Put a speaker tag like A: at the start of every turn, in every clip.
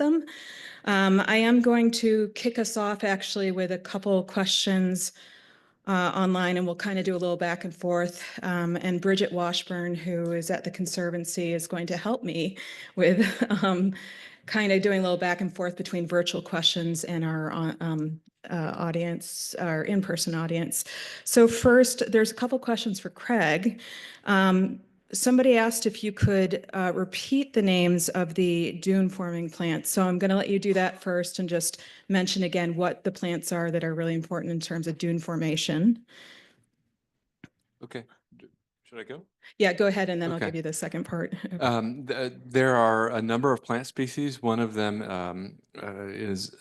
A: of them. I am going to kick us off actually with a couple questions online, and we'll kind of do a little back and forth. And Bridget Washburn, who is at the Conservancy, is going to help me with kind of doing a little back and forth between virtual questions and our audience, our in-person audience. So first, there's a couple questions for Craig. Somebody asked if you could repeat the names of the dune-forming plants. So I'm going to let you do that first and just mention again what the plants are that are really important in terms of dune formation.
B: Okay. Should I go?
A: Yeah, go ahead, and then
B: Okay.
A: I'll give you the second part.
B: There are a number of plant species. One of them is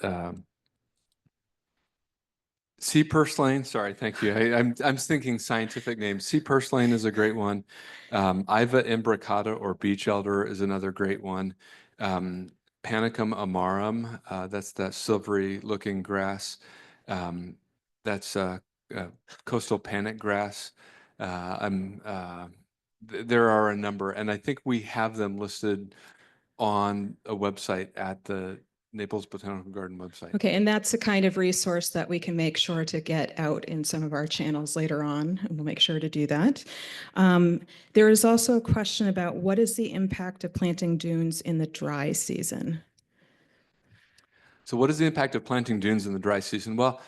B: sea purslane. Sorry, thank you. I'm thinking scientific names. Sea purslane is a great one. Iva imbricata or beach elder is another great one. Panicum amarum, that's that silvery looking grass. That's coastal panic grass. There are a number, and I think we have them listed on a website at the Naples Botanical Garden website.
A: Okay, and that's the kind of resource that we can make sure to get out in some of our channels later on, and we'll make sure to do that. There is also a question about what is the impact of planting dunes in the dry season?
B: So what is the impact of planting dunes in the dry season? Well,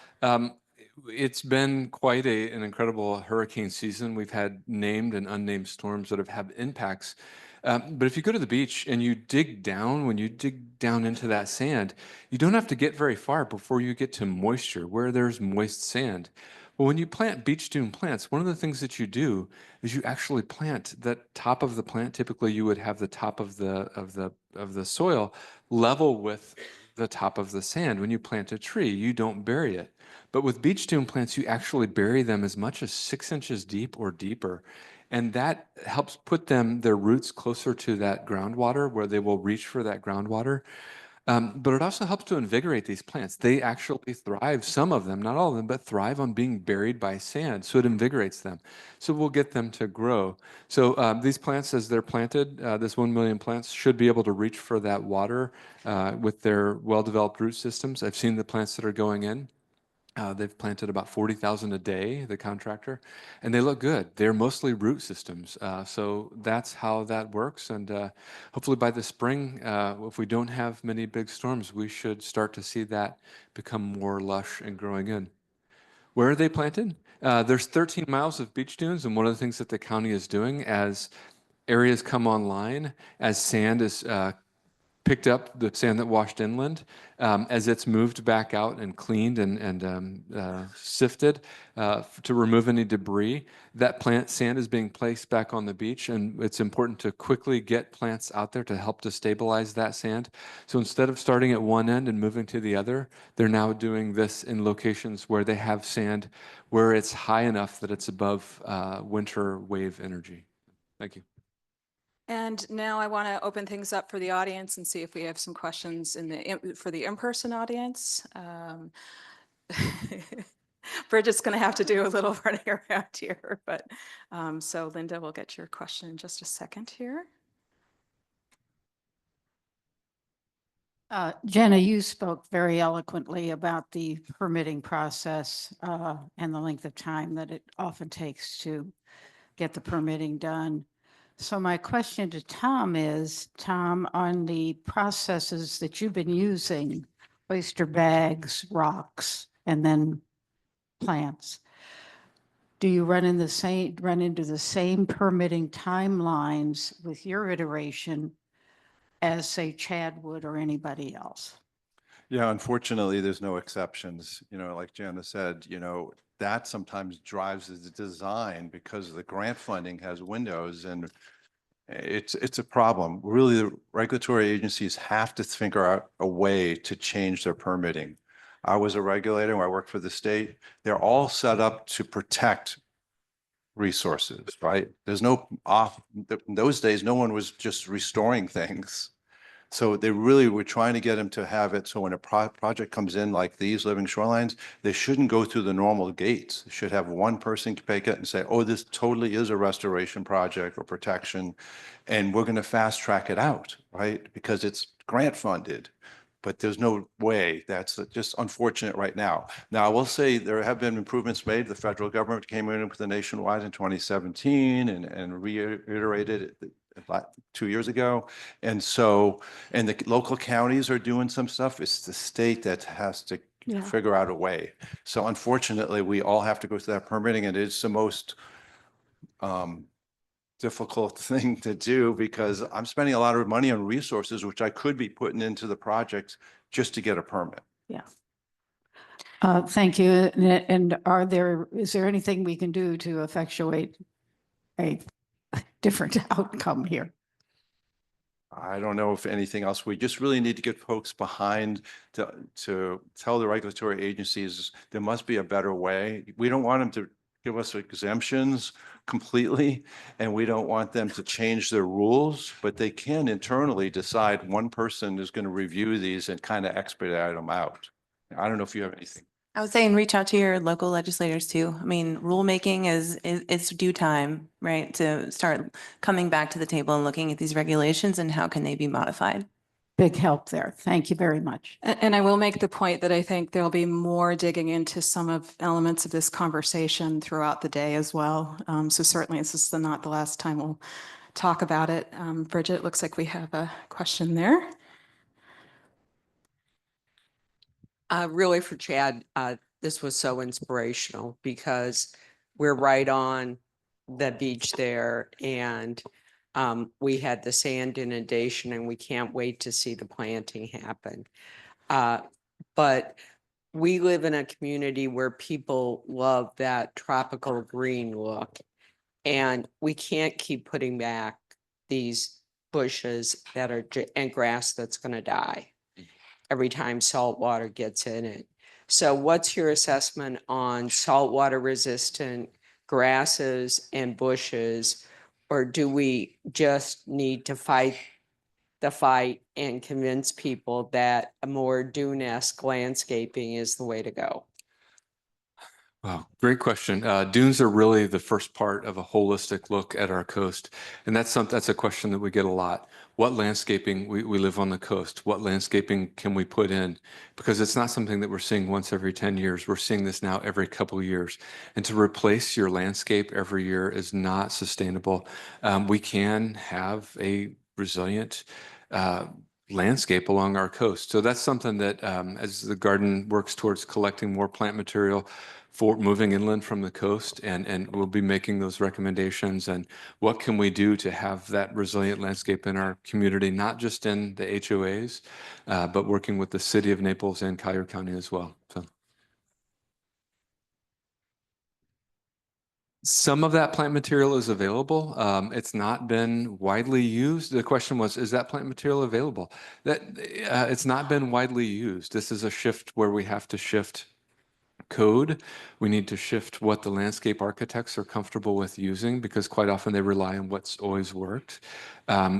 B: it's been quite an incredible hurricane season. We've had named and unnamed storms that have had impacts. But if you go to the beach and you dig down, when you dig down into that sand, you don't have to get very far before you get to moisture, where there's moist sand. Well, when you plant beach dune plants, one of the things that you do is you actually plant that top of the plant. Typically, you would have the top of the soil level with the top of the sand. When you plant a tree, you don't bury it. But with beach dune plants, you actually bury them as much as 6 inches deep or deeper. And that helps put their roots closer to that groundwater where they will reach for that groundwater. But it also helps to invigorate these plants. They actually thrive, some of them, not all of them, but thrive on being buried by sand. So it invigorates them. So we'll get them to grow. So these plants, as they're planted, this 1 million plants should be able to reach for that water with their well-developed root systems. I've seen the plants that are going in. They've planted about 40,000 a day, the contractor, and they look good. They're mostly root systems. So that's how that works. And hopefully by the spring, if we don't have many big storms, we should start to see that become more lush and growing in. Where are they planted? There's 13 miles of beach dunes, and one of the things that the county is doing as areas come online, as sand is picked up, the sand that washed inland, as it's moved back out and cleaned and sifted to remove any debris, that sand is being placed back on the beach, and it's important to quickly get plants out there to help to stabilize that sand. So instead of starting at one end and moving to the other, they're now doing this in locations where they have sand where it's high enough that it's above winter wave energy. Thank you.
A: And now I want to open things up for the audience and see if we have some questions for the in-person audience. Bridget's going to have to do a little running around here, but so Linda, we'll get your question in just a second here.
C: Jenna, you spoke very eloquently about the permitting process and the length of time that it often takes to get the permitting done. So my question to Tom is, Tom, on the processes that you've been using, oyster bags, rocks, and then plants, do you run into the same permitting timelines with your iteration as, say, Chad would or anybody else?
D: Yeah, unfortunately, there's no exceptions. Like Jenna said, that sometimes drives the design because the grant funding has windows, and it's a problem. Really, the regulatory agencies have to figure out a way to change their permitting. I was a regulator when I worked for the state. They're all set up to protect resources, right? There's no in those days, no one was just restoring things. So they really were trying to get them to have it so when a project comes in like these living shorelines, they shouldn't go through the normal gates. They should have one person pick it and say, oh, this totally is a restoration project or protection, and we're going to fast track it out, right? Because it's grant funded. but there's no way. That's just unfortunate right now. Now, I will say there have been improvements made. The federal government came in with the nationwide in 2017 and reiterated it about 2 years ago. And so, and the local counties are doing some stuff. It's the state that has to figure out a way. So unfortunately, we all have to go through that permitting, and it's the most difficult thing to do because I'm spending a lot of money on resources, which I could be putting into the project just to get a permit.
C: Yeah. Thank you. And is there anything we can do to effectuate a different outcome here?
D: I don't know if anything else. We just really need to get folks behind to tell the regulatory agencies there must be a better way. We don't want them to give us exemptions completely, and we don't want them to change their rules, but they can internally decide one person is going to review these and kind of expedite them out. I don't know if you have anything.
E: I would say, and reach out to your local legislators too. I mean, rulemaking it's due time, right? To start coming back to the table and looking at these regulations and how can they be modified.
C: Big help there. Thank you very much.
A: And I will make the point that I think there'll be more digging into some of elements of this conversation throughout the day as well. So certainly this is not the last time we'll talk about it. Bridget, it looks like we have a question there.
F: Really for Chad, this was so inspirational because we're right on the beach there and we had the sand inundation and we can't wait to see the planting happen. But we live in a community where people love that tropical green look, and we can't keep putting back these bushes that are and grass that's going to die every time salt water gets in it. So what's your assessment on saltwater resistant grasses and bushes? Or do we just need to fight the fight and convince people that a more dune-esque landscaping is the way to go?
B: Wow, great question. Dunes are really the first part of a holistic look at our coast. And that's a question that we get a lot. What landscaping, we live on the coast, what landscaping can we put in? Because it's not something that we're seeing once every 10 years. We're seeing this now every couple of years. And to replace your landscape every year is not sustainable. We can have a resilient landscape along our coast. So that's something that as the garden works towards collecting more plant material for moving inland from the coast, and we'll be making those recommendations and what can we do to have that resilient landscape in our community, not just in the HOAs, but working with the city of Naples and Collier County as well. So some of that plant material is available. It's not been widely used. The question was, is that plant material available? That it's not been widely used. This is a shift where we have to shift code. We need to shift what the landscape architects are comfortable with using because quite often they rely on what's always worked.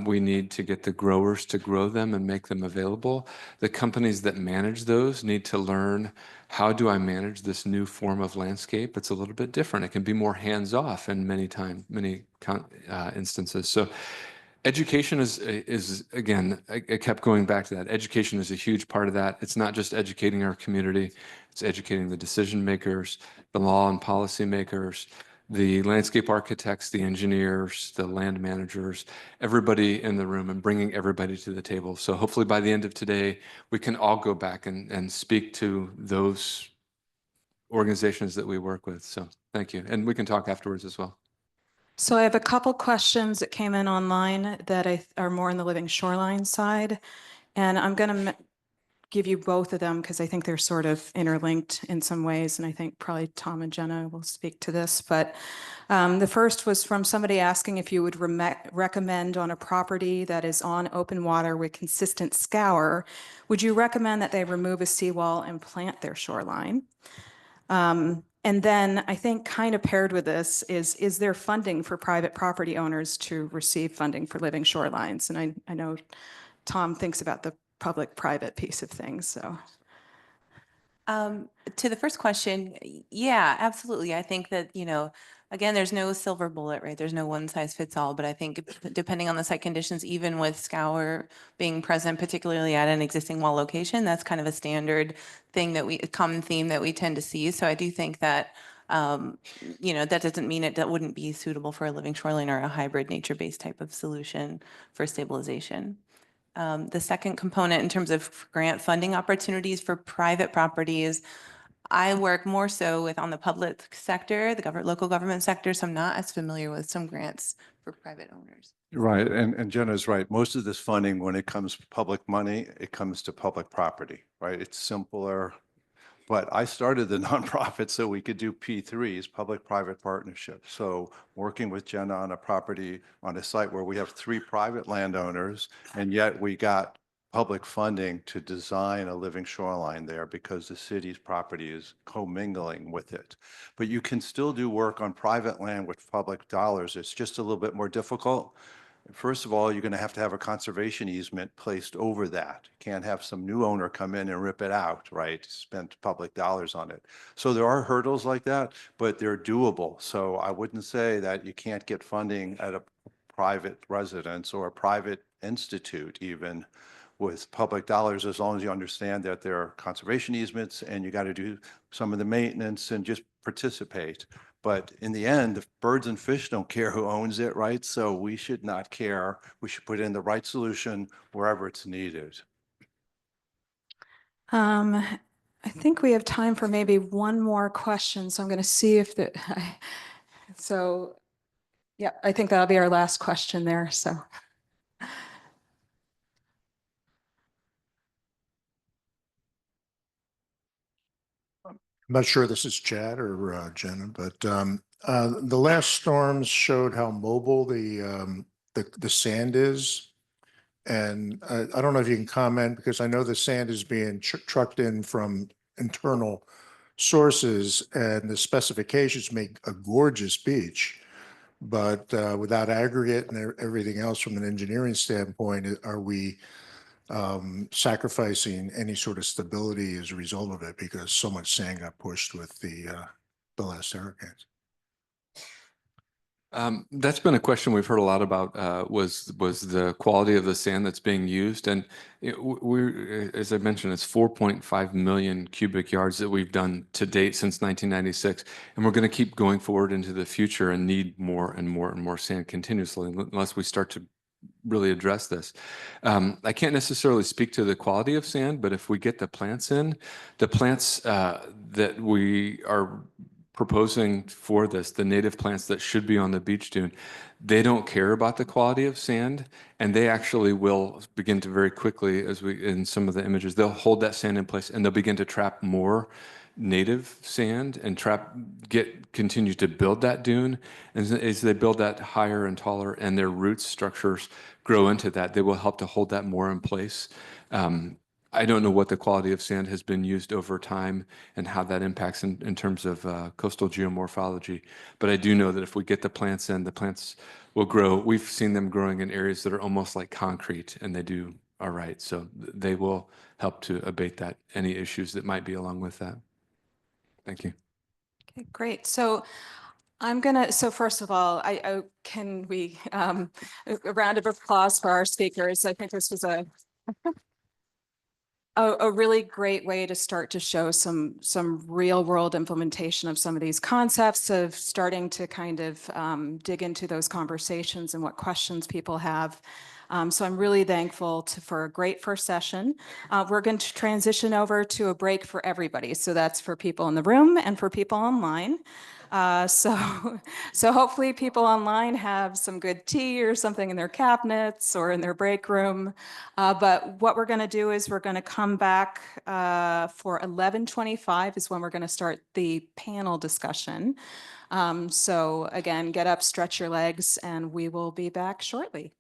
B: We need to get the growers to grow them and make them available. The companies that manage those need to learn, how do I manage this new form of landscape? It's a little bit different. It can be more hands-off in many instances. So education is again, I kept going back to that. Education is a huge part of that. It's not just educating our community, it's educating the decision makers, the law and policy makers, the landscape architects, the engineers, the land managers, everybody in the room and bringing everybody to the table. So hopefully by the end of today, we can all go back and speak to those organizations that we work with. So thank you. And we can talk afterwards as well.
A: So I have a couple questions that came in online that are more on the living shoreline side. And I'm going to give you both of them because I think they're sort of interlinked in some ways. And I think probably Tom and Jenna will speak to this. But the first was from somebody asking if you would recommend on a property that is on open water with consistent scour, would you recommend that they remove a seawall and plant their shoreline? And then I think kind of paired with this is there funding for private property owners to receive funding for living shorelines? And I know Tom thinks about the public-private piece of things, so.
E: To the first question, yeah, absolutely. I think that, Again, there's no silver bullet, right? There's no one size fits all, but I think depending on the site conditions, even with scour being present, particularly at an existing wall location, that's kind of a standard thing that a common theme that we tend to see. So I do think that, that doesn't mean that wouldn't be suitable for a living shoreline or a hybrid nature-based type of solution for stabilization. The second component in terms of grant funding opportunities for private properties, I work more so on the public sector, the local government sector, so I'm not as familiar with some grants for private owners.
D: Right, and Jenna's right. Most of this funding, when it comes to public money, it comes to public property, right? It's simpler. But I started the nonprofit so we could do P3s, public-private partnerships. So working with Jenna on a property, on a site where we have 3 private landowners, and yet we got public funding to design a living shoreline there because the city's property is commingling with it. But you can still do work on private land with public dollars. It's just a little bit more difficult. First of all, you're going to have a conservation easement placed over that. You can't have some new owner come in and rip it out, right? Spend public dollars on it. So there are hurdles like that, but they're doable. So I wouldn't say that you can't get funding at a private residence or a private institute even with public dollars, as long as you understand that there are conservation easements and you got to do some of the maintenance and just participate. But in the end, the birds and fish don't care who owns it, right? So we should not care. We should put in the right solution wherever it's needed.
A: I think we have time for maybe one more question, so I'm going to see if yeah, I think that'll be our last question there, so.
G: I'm not sure this is Chad or Jenna, but the last storms showed how mobile the sand is. And I don't know if you can comment, because I know the sand is being trucked in from internal sources, and the specifications make a gorgeous beach. But without aggregate and everything else from an engineering standpoint, are we sacrificing any sort of stability as a result of it because so much sand got pushed with the last hurricanes?
B: That's been a question we've heard a lot about, was the quality of the sand that's being used. And as I mentioned, it's 4.5 million cubic yards that we've done to date since 1996. And we're going to keep going forward into the future and need more and more and more sand continuously unless we start to really address this. I can't necessarily speak to the quality of sand, but if we get the plants that we are proposing for this, the native plants that should be on the beach dune, they don't care about the quality of sand, and they actually will begin to very quickly, as we in some of the images, they'll hold that sand in place and they'll begin to trap more native sand and continue to build that dune. And as they build that higher and taller and their root structures grow into that, they will help to hold that more in place. I don't know what the quality of sand has been used over time and how that impacts in terms of coastal geomorphology. But I do know that if we get the plants in, the plants will grow. We've seen them growing in areas that are almost like concrete, and they do all right. So they will help to abate any issues that might be along with that. Thank you.
A: Okay, great. So first of all, can we, a round of applause for our speakers. I think this was a really great way to start to show some real world implementation of some of these concepts, of starting to kind of dig into those conversations and what questions people have. So I'm really thankful for a great first session. We're going to transition over to a break for everybody. So that's for people in the room and for people online. So hopefully people online have some good tea or something in their cabinets or in their break room. But what we're going to do is we're going to come back for 11:25 is when we're going to start the panel discussion. So again, get up, stretch your legs, and we will be back shortly.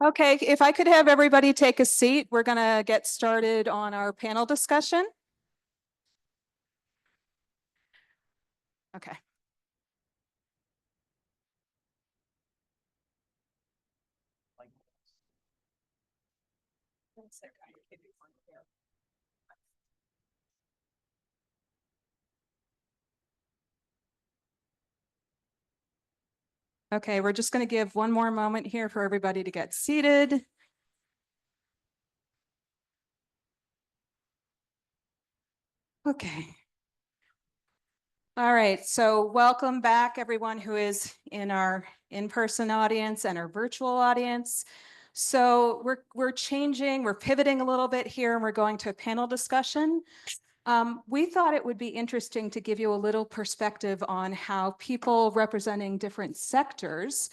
A: Okay, if I could have everybody take a seat, we're going to get started on our panel discussion. Okay. Okay, we're just going to give one more moment here for everybody to get seated. Okay. All right, so welcome back everyone who is in our in-person audience and our virtual audience. So we're changing, we're pivoting a little bit here, and we're going to a panel discussion. We thought it would be interesting to give you a little perspective on how people representing different sectors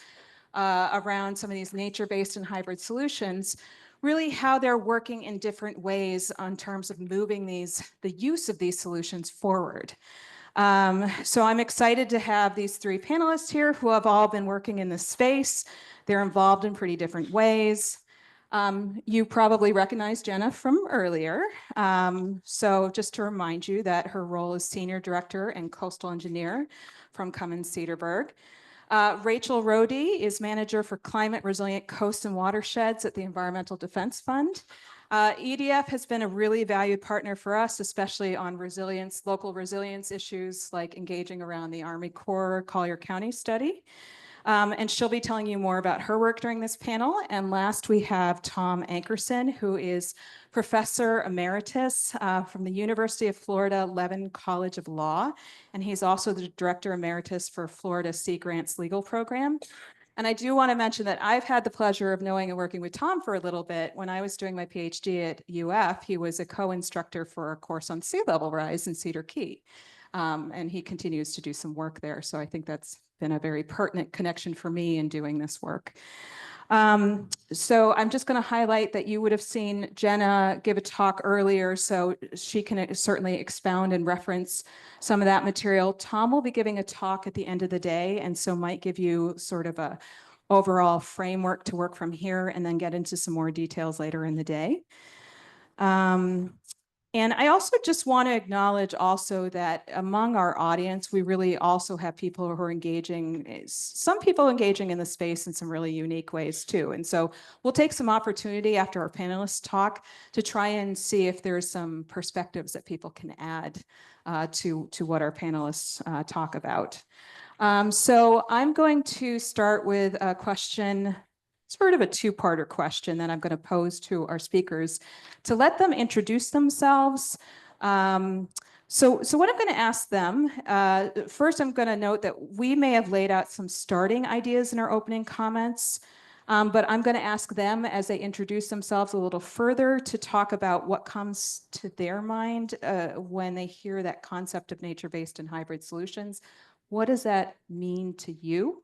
A: around some of these nature-based and hybrid solutions, really how they're working in different ways on terms of moving the use of these solutions forward. So I'm excited to have these three panelists here who have all been working in this space. They're involved in pretty different ways. You probably recognize Jenna from earlier. So just to remind you that her role is Senior Director and Coastal Engineer from Cummins Cederberg. Rachel Rhode is Manager for Climate Resilient Coasts and Watersheds at the Environmental Defense Fund. EDF has been a really valued partner for us, especially on resilience, local resilience issues like engaging around the Army Corps Collier County study. And she'll be telling you more about her work during this panel. And last, we have Tom Ankersen, who is Professor Emeritus from the University of Florida Levin College of Law. And he's also the Director Emeritus for Florida Sea Grants Legal Program. And I do want to mention that I've had the pleasure of knowing and working with Tom for a little bit. When I was doing my PhD at UF, he was a co-instructor for a course on sea level rise in Cedar Key. And he continues to do some work there. So I think that's been a very pertinent connection for me in doing this work. So I'm just going to highlight that you would have seen Jenna give a talk earlier, so she can certainly expound and reference some of that material. Tom will be giving a talk at the end of the day, and so might give you sort of a overall framework to work from here and then get into some more details later in the day. And I also just want to acknowledge also that among our audience, we really also have people who are engaging, some people engaging in the space in some really unique ways too. And so we'll take some opportunity after our panelists talk to try and see if there's some perspectives that people can add to what our panelists talk about. So I'm going to start with a question, sort of a two-parter question that I'm going to pose to our speakers to let them introduce themselves. So what I'm going to ask them, first I'm going to note that we may have laid out some starting ideas in our opening comments, but I'm going to ask them as they introduce themselves a little further to talk about what comes to their mind when they hear that concept of nature-based and hybrid solutions. What does that mean to you?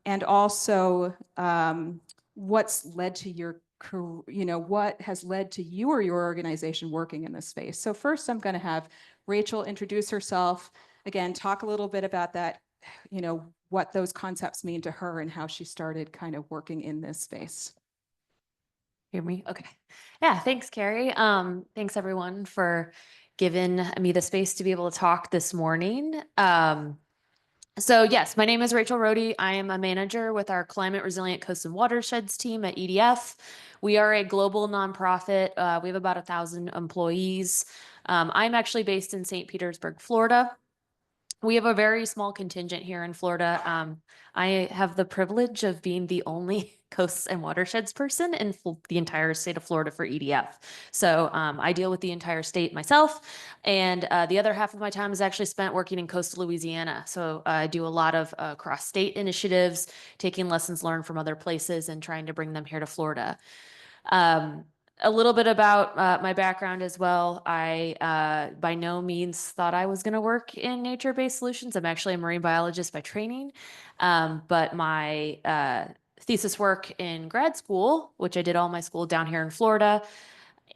A: And also, what's led to your career, what has led to you or your organization working in this space? So first, I'm going to have Rachel introduce herself. Again, talk a little bit about that, what those concepts mean to her and how she started kind of working in this space.
H: Hear me? Okay. Yeah, thanks, Carrie. Thanks everyone for giving me the space to be able to talk this morning. So yes, my name is Rachel Rhode. I am a manager with our Climate Resilient Coasts and Watersheds team at EDF. We are a global nonprofit. We have about 1,000 employees. I'm actually based in St. Petersburg, Florida. We have a very small contingent here in Florida. I have the privilege of being the only coasts and watersheds person in the entire state of Florida for EDF. So I deal with the entire state myself, and the other half of my time is actually spent working in coastal Louisiana. So I do a lot of cross-state initiatives, taking lessons learned from other places and trying to bring them here to Florida. A little bit about my background as well. I by no means thought I was going to work in nature-based solutions. I'm actually a marine biologist by training, but my thesis work in grad school, which I did all my school down here in Florida,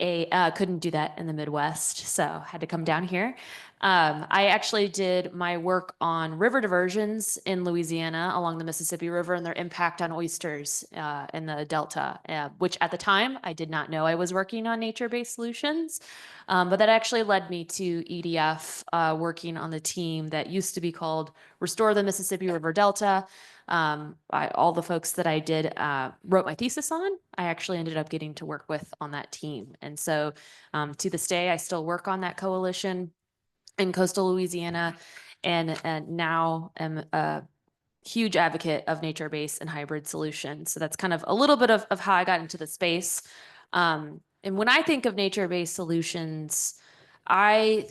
H: couldn't do that in the Midwest, so had to come down here. I actually did my work on river diversions in Louisiana along the Mississippi River and their impact on oysters in the Delta, which at the time I did not know I was working on nature-based solutions. But that actually led me to EDF, working on the team that used to be called Restore the Mississippi River Delta. All the folks that I did wrote my thesis on, I actually ended up getting to work with on that team. And so to this day, I still work on that coalition in coastal Louisiana, and now am a huge advocate of nature-based and hybrid solutions. So that's kind of a little bit of how I got into the space. And when I think of nature-based solutions, I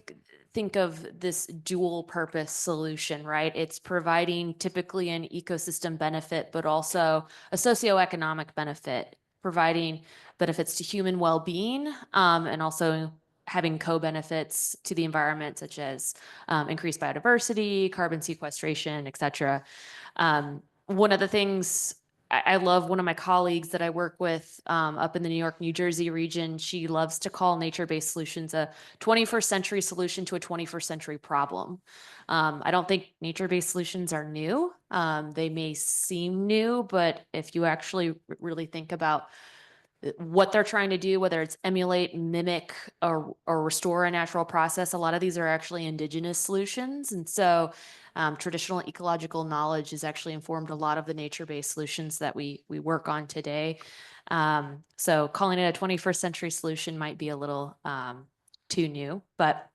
H: think of this dual purpose solution, right? It's providing typically an ecosystem benefit, but also a socioeconomic benefit, providing benefits to human well-being, and also having co-benefits to the environment, such as increased biodiversity, carbon sequestration, et cetera. One of the things I love, one of my colleagues that I work with up in the New York, New Jersey region, she loves to call nature-based solutions a 21st century solution to a 21st century problem. I don't think nature-based solutions are new. They may seem new, but if you actually really think about what they're trying to do, whether it's emulate, mimic, or restore a natural process, a lot of these are actually indigenous solutions. And so traditional ecological knowledge has actually informed a lot of the nature-based solutions that we work on today. So calling it a 21st century solution might be a little too new, but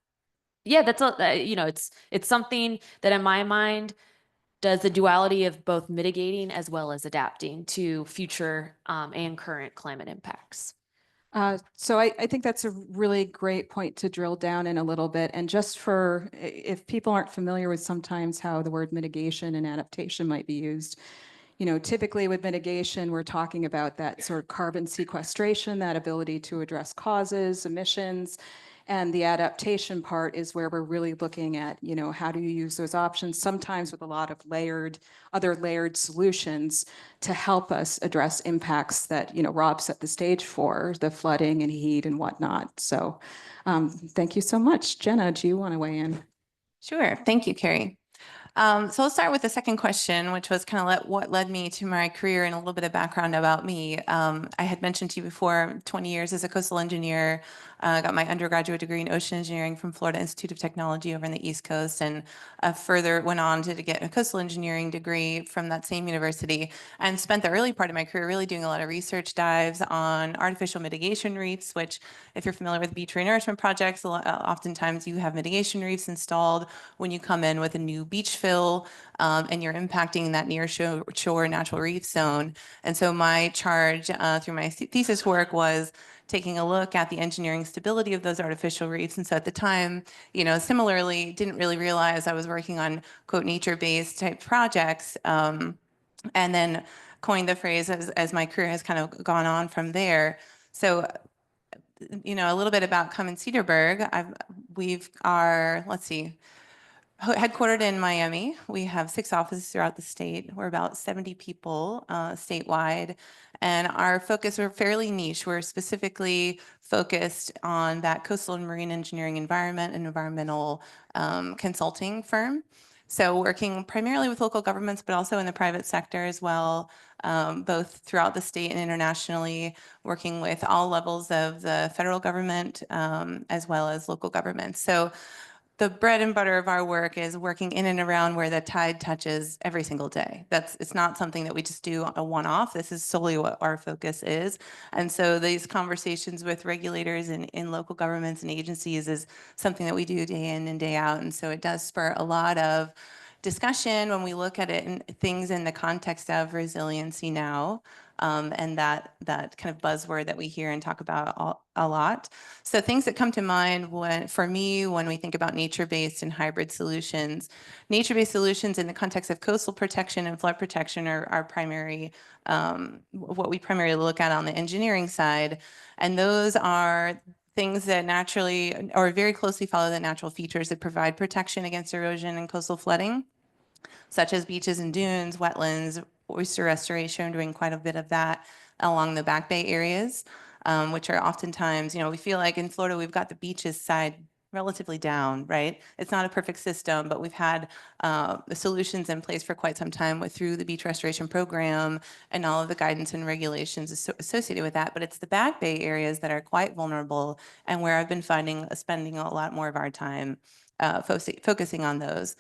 H: yeah, that's it's something that in my mind does the duality of both mitigating as well as adapting to future and current climate impacts.
I: So I think that's a really great point to drill down in a little bit. And just for, if people aren't familiar with sometimes how the word mitigation and adaptation might be used, typically with mitigation, we're talking about that sort of carbon sequestration, that ability to address causes, emissions. And the adaptation part is where we're really looking at, how do you use those options, sometimes with a lot of other layered solutions to help us address impacts that, Rob set the stage for, the flooding and heat and whatnot. So thank you so much. Jenna, do you want to weigh in?
E: Sure. Thank you, Carrie. So let's start with the second question, which was kind of what led me to my career and a little bit of background about me. I had mentioned to you before, 20 years as a coastal engineer, got my undergraduate degree in ocean engineering from Florida Institute of Technology over in the East Coast, and further went on to get a coastal engineering degree from that same university, and spent the early part of my career really doing a lot of research dives on artificial mitigation reefs, which if you're familiar with beach renourishment projects, oftentimes you have mitigation reefs installed when you come in with a new beach fill, and you're impacting that near shore natural reef zone. And so my charge through my thesis work was taking a look at the engineering stability of those artificial reefs. And so at the time, similarly, didn't really realize I was working on, quote, nature-based type projects, and then coined the phrase as my career has kind of gone on from there. So a little bit about Cummins Cederberg. Let's see, headquartered in Miami. We have 6 offices throughout the state. We're about 70 people statewide. And our focus, we're fairly niche. We're specifically focused on that coastal and marine engineering environment and environmental consulting firm. So working primarily with local governments, but also in the private sector as well, both throughout the state and internationally, working with all levels of the federal government as well as local governments. So the bread and butter of our work is working in and around where the tide touches every single day. It's not something that we just do a one-off. This is solely what our focus is. And so these conversations with regulators in local governments and agencies is something that we do day in and day out. And so it does spur a lot of discussion when we look at it and things in the context of resiliency now. And that kind of buzzword that we hear and talk about a lot. So things that come to mind for me when we think about nature-based and hybrid solutions. Nature-based solutions in the context of coastal protection and flood protection are our primary, what we primarily look at on the engineering side. And those are things that naturally or very closely follow the natural features that provide protection against erosion and coastal flooding, such as beaches and dunes, wetlands, oyster restoration, doing quite a bit of that along the Back Bay areas. which are oftentimes, we feel like in Florida, we've got the beaches side relatively down, right? It's not a perfect system, but we've had the solutions in place for quite some time through the beach restoration program and all of the guidance and regulations associated with that. But it's the Back Bay areas that are quite vulnerable and where I've been spending a lot more of our time focusing on those.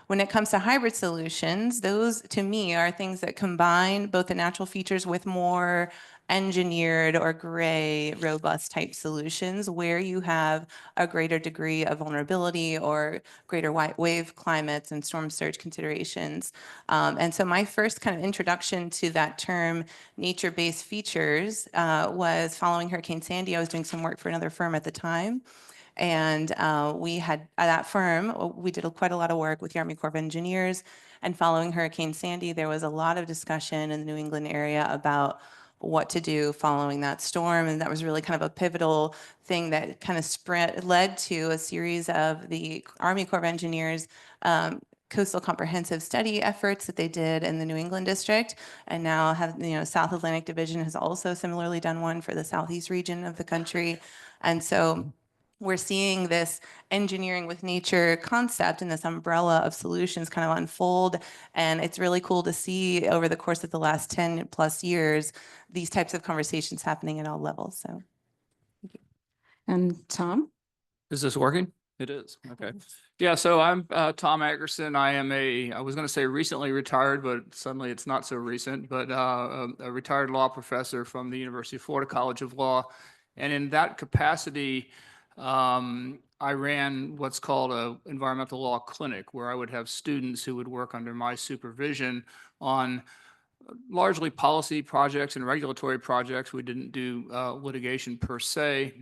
E: When it comes to hybrid solutions, those to me are things that combine both the natural features with more engineered or gray, robust type solutions where you have a greater degree of vulnerability or greater wave climates and storm surge considerations. And so my first kind of introduction to that term nature-based features was following Hurricane Sandy. I was doing some work for another firm at the time. And we had, at that firm, we did quite a lot of work with the Army Corps of Engineers. And following Hurricane Sandy, there was a lot of discussion in the New England area about what to do following that storm. And that was really kind of a pivotal thing that kind of led to a series of the Army Corps of Engineers coastal comprehensive study efforts that they did in the New England district, and now have, South Atlantic Division has also similarly done one for the Southeast region of the country. And so we're seeing this engineering with nature concept and this umbrella of solutions kind of unfold. And it's really cool to see over the course of the last 10 plus years, these types of conversations happening at all levels. So.
I: And Tom?
J: Is this working? It is. Okay. Yeah. So I'm Tom Ankersen. I was going to say recently retired, but suddenly it's not so recent, but a retired law professor from the University of Florida College of Law. And in that capacity, I ran what's called a environmental law clinic, where I would have students who would work under my supervision on largely policy projects and regulatory projects. We didn't do litigation per se.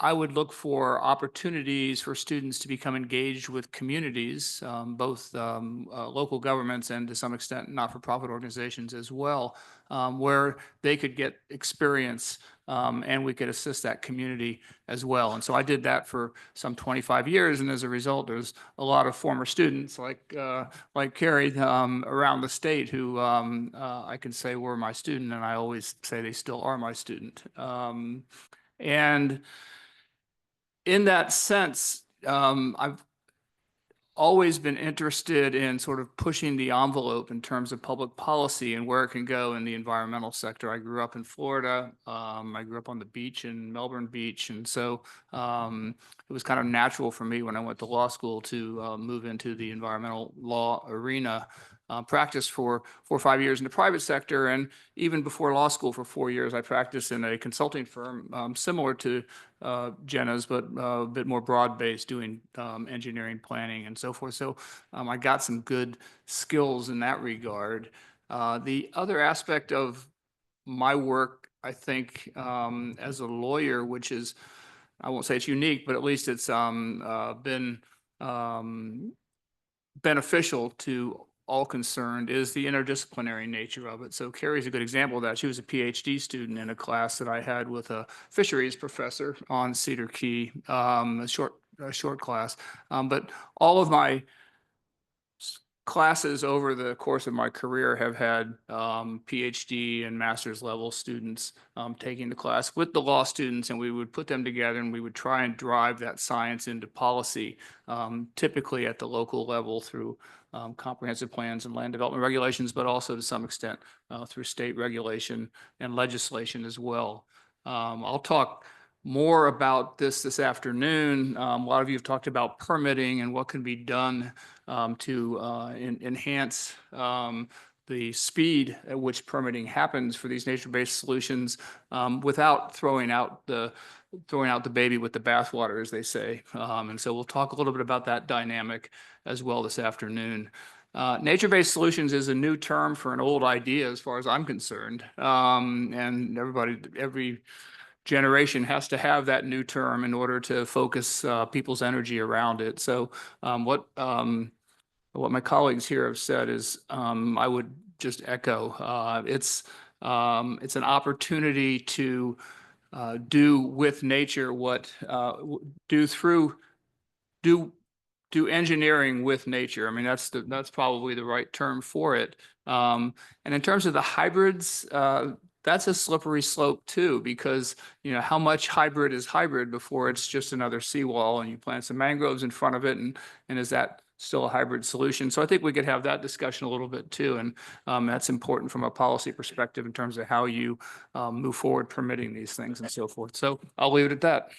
J: I would look for opportunities for students to become engaged with communities, both local governments and to some extent not-for-profit organizations as well, where they could get experience and we could assist that community as well. And so I did that for some 25 years. And as a result, there's a lot of former students like Carrie around the state who I can say were my student, and I always say they still are my student. And in that sense, I've always been interested in sort of pushing the envelope in terms of public policy and where it can go in the environmental sector. I grew up in Florida. I grew up on the beach in Melbourne Beach. And so it was kind of natural for me when I went to law school to move into the environmental law arena. Practiced for 4 or 5 years in the private sector, and even before law school for 4 years, I practiced in a consulting firm similar to Jenna's, but a bit more broad-based, doing engineering, planning, and so forth. So I got some good skills in that regard. The other aspect of my work, I think, as a lawyer, which is, I won't say it's unique, but at least it's been beneficial to all concerned, is the interdisciplinary nature of it. So Carrie's a good example of that. She was a PhD student in a class that I had with a fisheries professor on Cedar Key, a short class. But all of my classes over the course of my career have had PhD and master's level students taking the class with the law students, and we would put them together and we would try and drive that science into policy, typically at the local level through comprehensive plans and land development regulations, but also to some extent through state regulation and legislation as well. I'll talk more about this afternoon. A lot of you have talked about permitting and what can be done to enhance the speed at which permitting happens for these nature-based solutions without throwing out the baby with the bathwater, as they say. And so we'll talk a little bit about that dynamic as well this afternoon. Nature-based solutions is a new term for an old idea as far as I'm concerned. And every generation has to have that new term in order to focus people's energy around it. So what my colleagues here have said is I would just echo. It's an opportunity to do with nature what do engineering with nature. I mean, that's probably the right term for it. And in terms of the hybrids, that's a slippery slope too, because, you know, how much hybrid is hybrid before it's just another seawall and you plant some mangroves in front of it, and is that still a hybrid solution? So I think we could have that discussion a little bit too, and that's important from a policy perspective in terms of how you move forward permitting these things and so forth. So I'll leave it at that.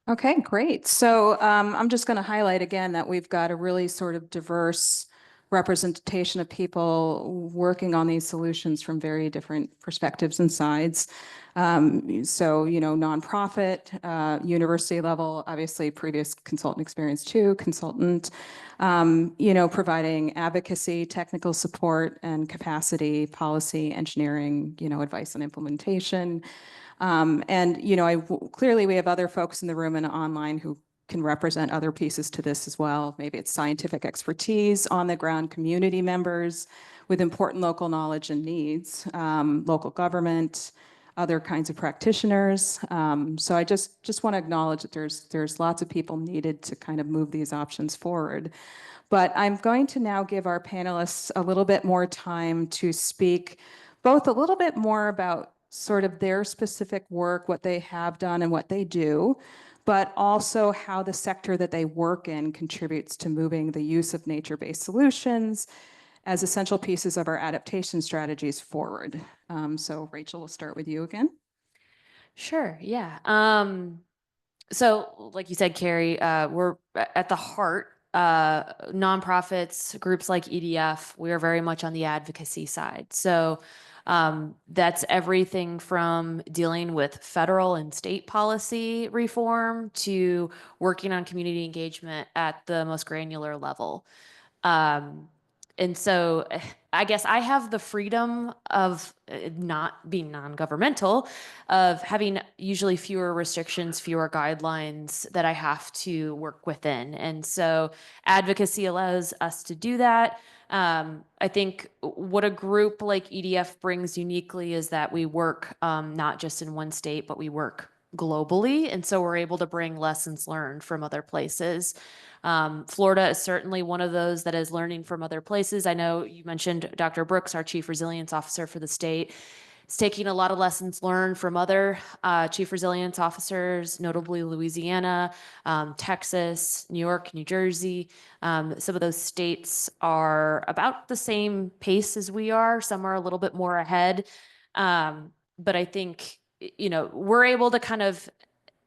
I: Okay, great. So I'm just going to highlight again that we've got a really sort of diverse representation of people working on these solutions from very different perspectives and sides. So, you know, nonprofit, university level, obviously previous consultant experience too, consultant, you know, providing advocacy, technical support and capacity, policy, engineering, you know, advice on implementation. And, you know, clearly we have other folks in the room and online who can represent other pieces to this as well. Maybe it's scientific expertise, on the ground community members with important local knowledge and needs, local government, other kinds of practitioners. So I just want to acknowledge that there's lots of people needed to kind of move these options forward. But I'm going to now give our panelists a little bit more time to speak both a little bit more about sort of their specific work, what they have done and what they do, but also how the sector that they work in contributes to moving the use of nature-based solutions as essential pieces of our adaptation strategies forward. So Rachel, we'll start with you again.
H: Sure, yeah. So like you said, Carrie, we're at the heart, nonprofits, groups like EDF, we are very much on the advocacy side. So that's everything from dealing with federal and state policy reform to working on community engagement at the most granular level. And so I guess I have the freedom of not being non-governmental, of having usually fewer restrictions, fewer guidelines that I have to work within. And so advocacy allows us to do that. I think what a group like EDF brings uniquely is that we work not just in one state, but we work globally. And so we're able to bring lessons learned from other places. Florida is certainly one of those that is learning from other places. I know you mentioned Dr. Brooks, our Chief Resilience Officer for the state, is taking a lot of lessons learned from other Chief Resilience Officers, notably Louisiana, Texas, New York, New Jersey. Some of those states are about the same pace as we are. Some are a little bit more ahead. But I think, you know, we're able to kind of,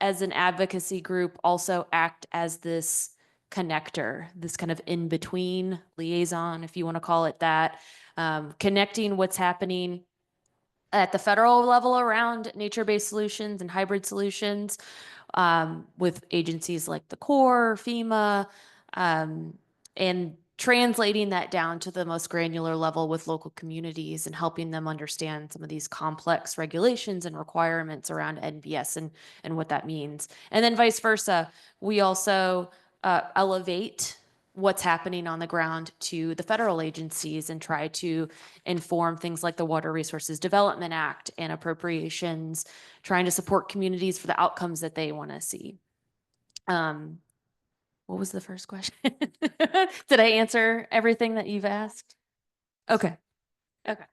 H: as an advocacy group, also act as this connector, this kind of in-between liaison, if you want to call it that, connecting what's happening at the federal level around nature-based solutions and hybrid solutions with agencies like the Corps, FEMA, and translating that down to the most granular level with local communities and helping them understand some of these complex regulations and requirements around NBS and what that means. And then vice versa, we also elevate what's happening on the ground to the federal agencies and try to inform things like the Water Resources Development Act and appropriations, trying to support communities for the outcomes that they want to see. What was the first question? Did I answer everything that you've asked? Okay. Okay.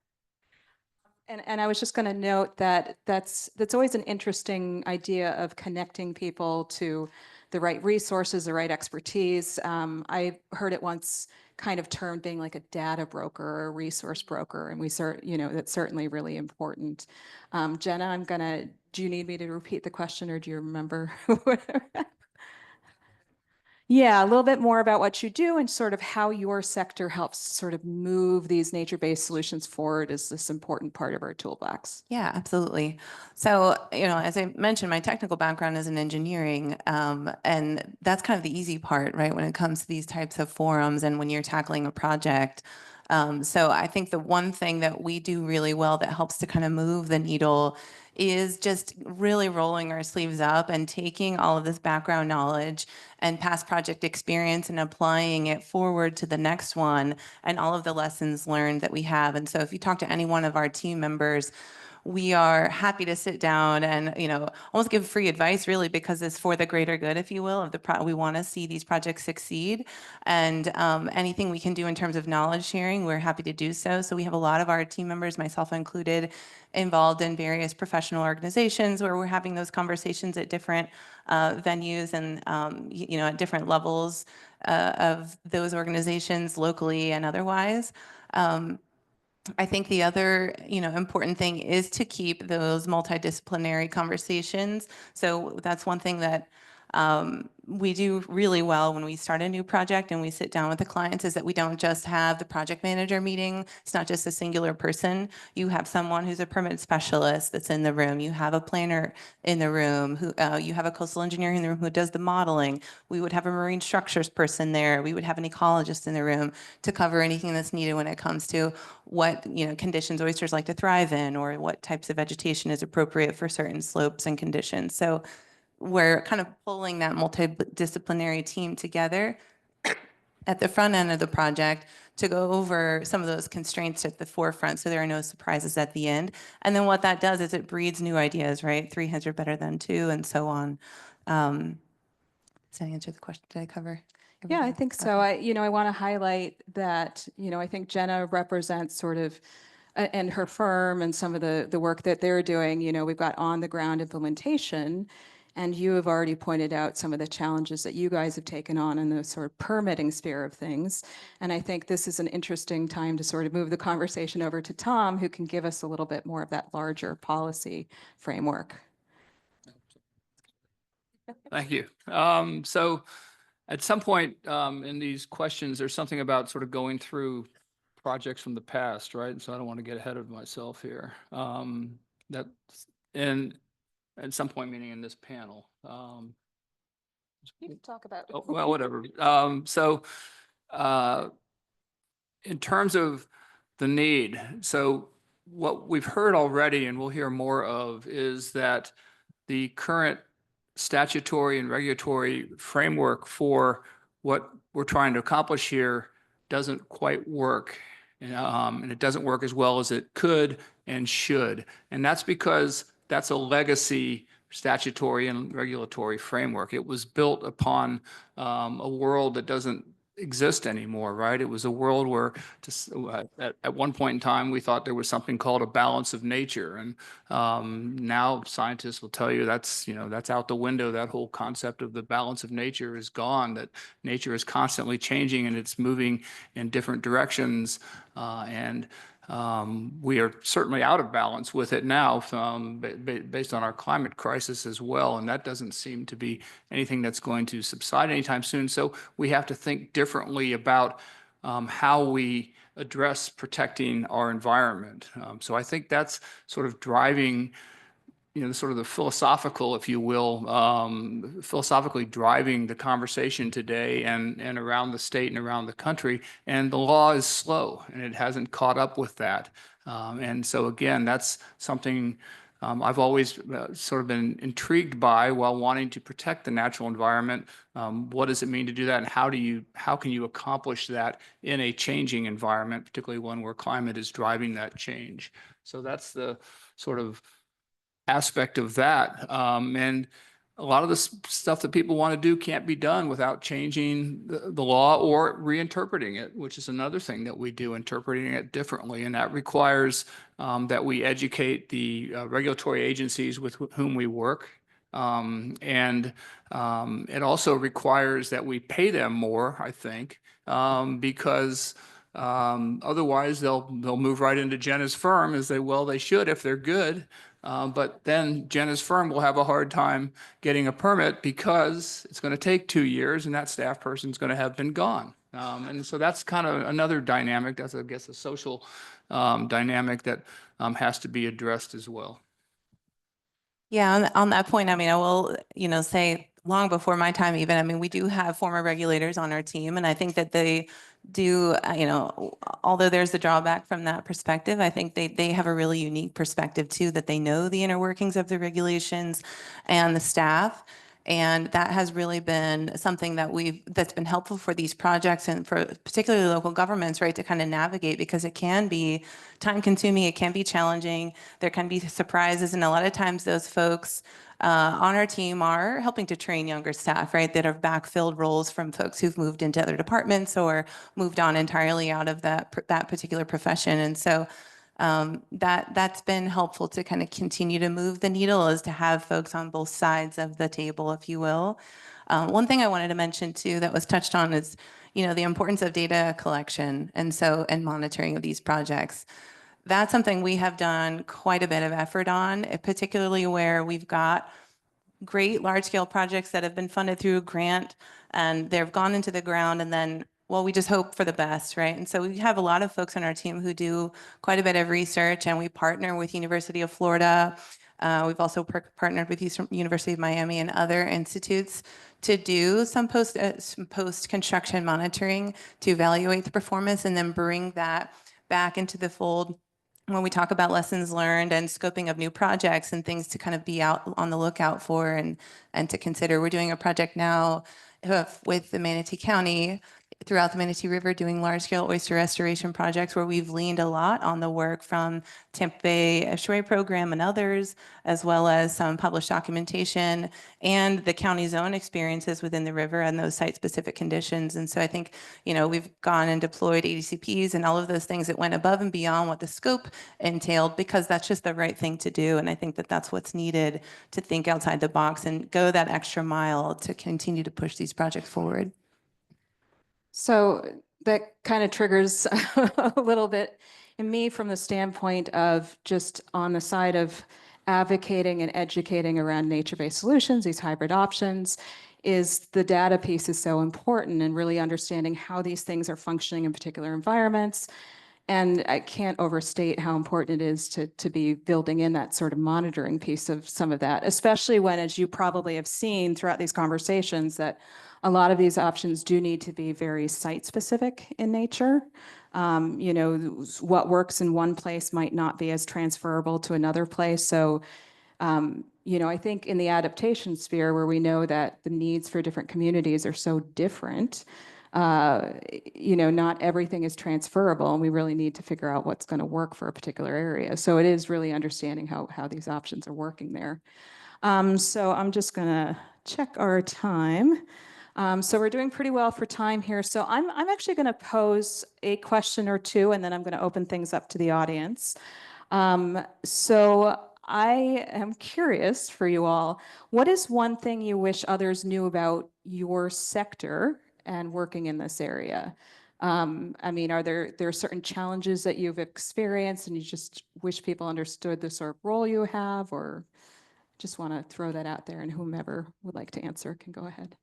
I: And I was just going to note that that's always an interesting idea of connecting people to the right resources, the right expertise. I heard it once kind of termed being like a data broker or a resource broker, and you know, that's certainly really important. Jenna, do you need me to repeat the question, or do you remember? Yeah, a little bit more about what you do and sort of how your sector helps sort of move these nature-based solutions forward is this important part of our toolbox.
E: Yeah, absolutely. So, you know, as I mentioned, my technical background is in engineering, and that's kind of the easy part, right, when it comes to these types of forums and when you're tackling a project. So I think the one thing that we do really well that helps to kind of move the needle is just really rolling our sleeves up and taking all of this background knowledge and past project experience and applying it forward to the next one and all of the lessons learned that we have. And so if you talk to any one of our team members, we are happy to sit down and, almost give free advice really, because it's for the greater good, if you will, of we want to see these projects succeed. And anything we can do in terms of knowledge sharing, we're happy to do so. So we have a lot of our team members, myself included, involved in various professional organizations where we're having those conversations at different venues and, at different levels of those organizations, locally and otherwise. I think the other, important thing is to keep those multidisciplinary conversations. So that's one thing that we do really well when we start a new project and we sit down with the clients, is that we don't just have the project manager meeting. It's not just a singular person. You have someone who's a permit specialist that's in the room. You have a planner in the room. You have a coastal engineer in the room who does the modeling. We would have a marine structures person there. We would have an ecologist in the room to cover anything that's needed when it comes to what conditions oysters like to thrive in, or what types of vegetation is appropriate for certain slopes and conditions. So we're kind of pulling that multidisciplinary team together at the front end of the project to go over some of those constraints at the forefront, so there are no surprises at the end. And then what that does is it breeds new ideas, right? 3 heads are better than 2, and so on. Does that answer the question? Did I cover
I: Yeah, I
E: everything?
I: think so.
E: Okay.
I: I want to highlight that, I think Jenna represents sort of, and her firm and some of the work that they're doing. We've got on the ground implementation, and you have already pointed out some of the challenges that you guys have taken on in the sort of permitting sphere of things. And I think this is an interesting time to sort of move the conversation over to Tom, who can give us a little bit more of that larger policy framework.
J: Thank you. So at some point in these questions, there's something about sort of going through projects from the past, right? So I don't want to get ahead of myself here. And at some point, meaning in this panel.
I: You can talk about.
J: Oh, well, whatever. In terms of the need, so what we've heard already, and we'll hear more of, is that the current statutory and regulatory framework for what we're trying to accomplish here doesn't quite work. And it doesn't work as well as it could and should. And that's because that's a legacy statutory and regulatory framework. It was built upon a world that doesn't exist anymore, right? It was a world where at one point in time, we thought there was something called a balance of nature. And now scientists will tell you that's out the window. That whole concept of the balance of nature is gone, that nature is constantly changing and it's moving in different directions. We are certainly out of balance with it now, based on our climate crisis as well. And that doesn't seem to be anything that's going to subside anytime soon. So we have to think differently about how we address protecting our environment. So I think that's sort of driving, sort of the philosophical, if you will, philosophically driving the conversation today and around the state and around the country. And the law is slow and it hasn't caught up with that. And so again, that's something I've always sort of been intrigued by while wanting to protect the natural environment. What does it mean to do that? And how can you accomplish that in a changing environment, particularly one where climate is driving that change? So that's the sort of aspect of that. And a lot of the stuff that people want to do can't be done without changing the law or reinterpreting it, which is another thing that we do, interpreting it differently. And that requires that we educate the regulatory agencies with whom we work. And it also requires that we pay them more, I think, because otherwise they'll move right into Jenna's firm and say, well, they should if they're good. But then Jenna's firm will have a hard time getting a permit because it's going to take 2 years and that staff person's going to have been gone. And so that's kind of another dynamic. That's, I guess, a social dynamic that has to be addressed as well.
E: Yeah, on that point, I will, say long before my time even, we do have former regulators on our team, and I think that they do, although there's the drawback from that perspective, I think they have a really unique perspective too, that they know the inner workings of the regulations and the staff. And that has really been something that's been helpful for these projects and for particularly local governments, right, to kind of navigate, because it can be time consuming, it can be challenging, there can be surprises, and a lot of times those folks on our team are helping to train younger staff, right, that have backfilled roles from folks who've moved into other departments or moved on entirely out of that particular profession. And so that's been helpful to kind of continue to move the needle, is to have folks on both sides of the table, if you will. One thing I wanted to mention too that was touched on is, the importance of data collection and monitoring of these projects. That's something we have done quite a bit of effort on, particularly where we've got great large-scale projects that have been funded through a grant, and they've gone into the ground, and then, well, we just hope for the best, right? And so we have a lot of folks on our team who do quite a bit of research, and we partner with University of Florida. We've also partnered with University of Miami and other institutes to do some post-construction monitoring to evaluate the performance and then bring that back into the fold when we talk about lessons learned and scoping of new projects and things to kind of be out on the lookout for and to consider. We're doing a project now with the Manatee County throughout the Manatee River, doing large-scale oyster restoration projects where we've leaned a lot on the work from Tampa Bay Estuary Program and others, as well as some published documentation and the county's own experiences within the river and those site-specific conditions. And so I think, we've gone and deployed ADCPs and all of those things that went above and beyond what the scope entailed, because that's just the right thing to do. And I think that that's what's needed, to think outside the box and go that extra mile to continue to push these projects forward.
I: So that kind of triggers a little bit in me from the standpoint of just on the side of advocating and educating around nature-based solutions, these hybrid options, is the data piece is so important, and really understanding how these things are functioning in particular environments. And I can't overstate how important it is to be building in that sort of monitoring piece of some of that, especially when, as you probably have seen throughout these conversations, that a lot of these options do need to be very site-specific in nature. What works in one place might not be as transferable to another place. So, I think in the adaptation sphere, where we know that the needs for different communities are so different, not everything is transferable, and we really need to figure out what's going to work for a particular area. So it is really understanding how these options are working there. So I'm just going to check our time. So we're doing pretty well for time here. So I'm actually going to pose a question or two, and then I'm going to open things up to the audience. So I am curious for you all, what is one thing you wish others knew about your sector and working in this area? Are there certain challenges that you've experienced and you just wish people understood the sort of role you have, or just want to throw that out there, and whomever would like to answer can go ahead.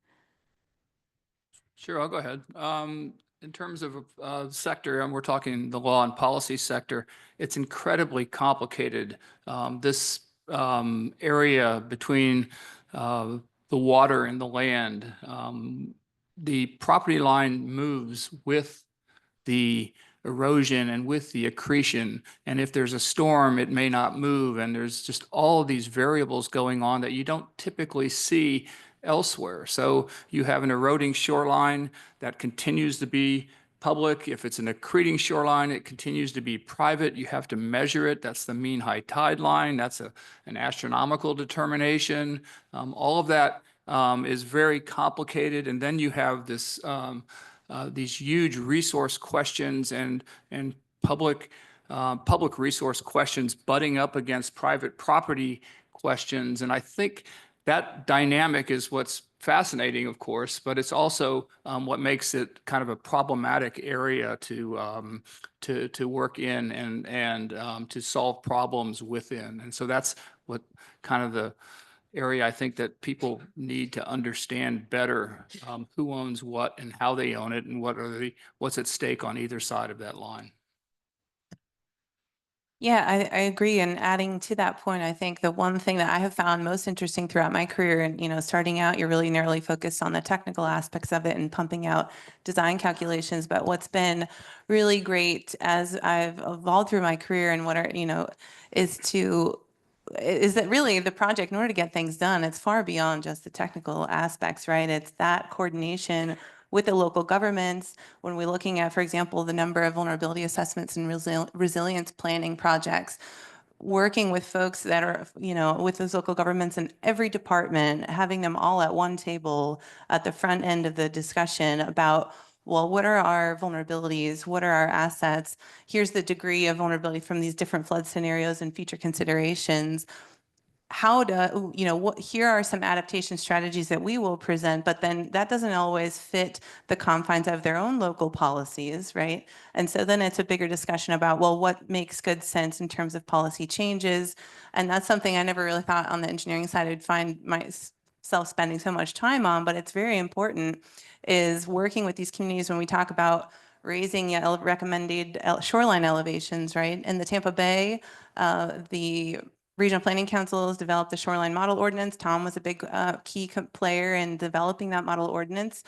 J: Sure, I'll go ahead. In terms of sector, and we're talking the law and policy sector, it's incredibly complicated. This area between the water and the land, the property line moves with the erosion and with the accretion. And if there's a storm, it may not move. And there's just all of these variables going on that you don't typically see elsewhere. So you have an eroding shoreline that continues to be public. If it's an accreting shoreline, it continues to be private. You have to measure it. That's the mean high tide line. That's an astronomical determination. All of that is very complicated. And then you have this these huge resource questions and public resource questions butting up against private property questions. And I think that dynamic is what's fascinating, of course, but it's also what makes it kind of a problematic area to work in and to solve problems within. And so that's what kind of the area I think that people need to understand better, who owns what and how they own it, and what's at stake on either side of that line.
E: Yeah, I agree. And adding to that point, I think the one thing that I have found most interesting throughout my career, and starting out, you're really narrowly focused on the technical aspects of it and pumping out design calculations. But what's been really great as I've evolved through my career and is to is that really the project, in order to get things done, it's far beyond just the technical aspects, right? It's that coordination with the local governments. When we're looking at, for example, the number of vulnerability assessments and resilience planning projects, working with folks that are, with those local governments in every department, having them all at one table at the front end of the discussion about, well, what are our vulnerabilities? What are our assets? Here's the degree of vulnerability from these different flood scenarios and future considerations. How do, here are some adaptation strategies that we will present, but then that doesn't always fit the confines of their own local policies, right? And so then it's a bigger discussion about, well, what makes good sense in terms of policy changes? And that's something I never really thought on the engineering side I'd find myself spending so much time on, but it's very important, is working with these communities when we talk about raising recommended shoreline elevations, right? In the Tampa Bay, the Regional Planning Council has developed the shoreline model ordinance. Tom was a big key player in developing that model ordinance,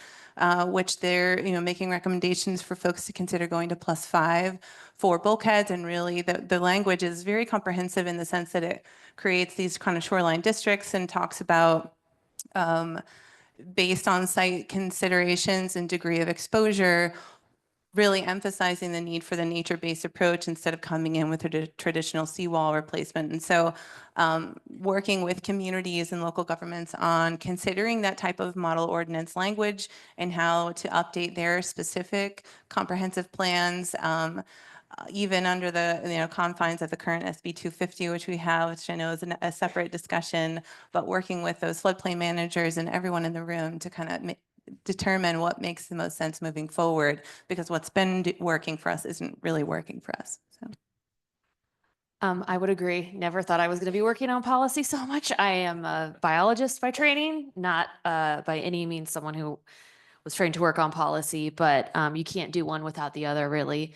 E: which they're making recommendations for folks to consider going to +5 for bulkheads. And really the language is very comprehensive in the sense that it creates these kind of shoreline districts and talks about based on site considerations and degree of exposure, really emphasizing the need for the nature-based approach instead of coming in with a traditional seawall replacement. And so working with communities and local governments on considering that type of model ordinance language and how to update their specific comprehensive plans, even under the confines of the current SB 250, which we have, which I know is a separate discussion, but working with those floodplain managers and everyone in the room to kind of determine what makes the most sense moving forward, because what's been working for us isn't really working for us. So.
H: I would agree. Never thought I was going to be working on policy so much. I am a biologist by training, not by any means someone who was trained to work on policy, but you can't do one without the other, really.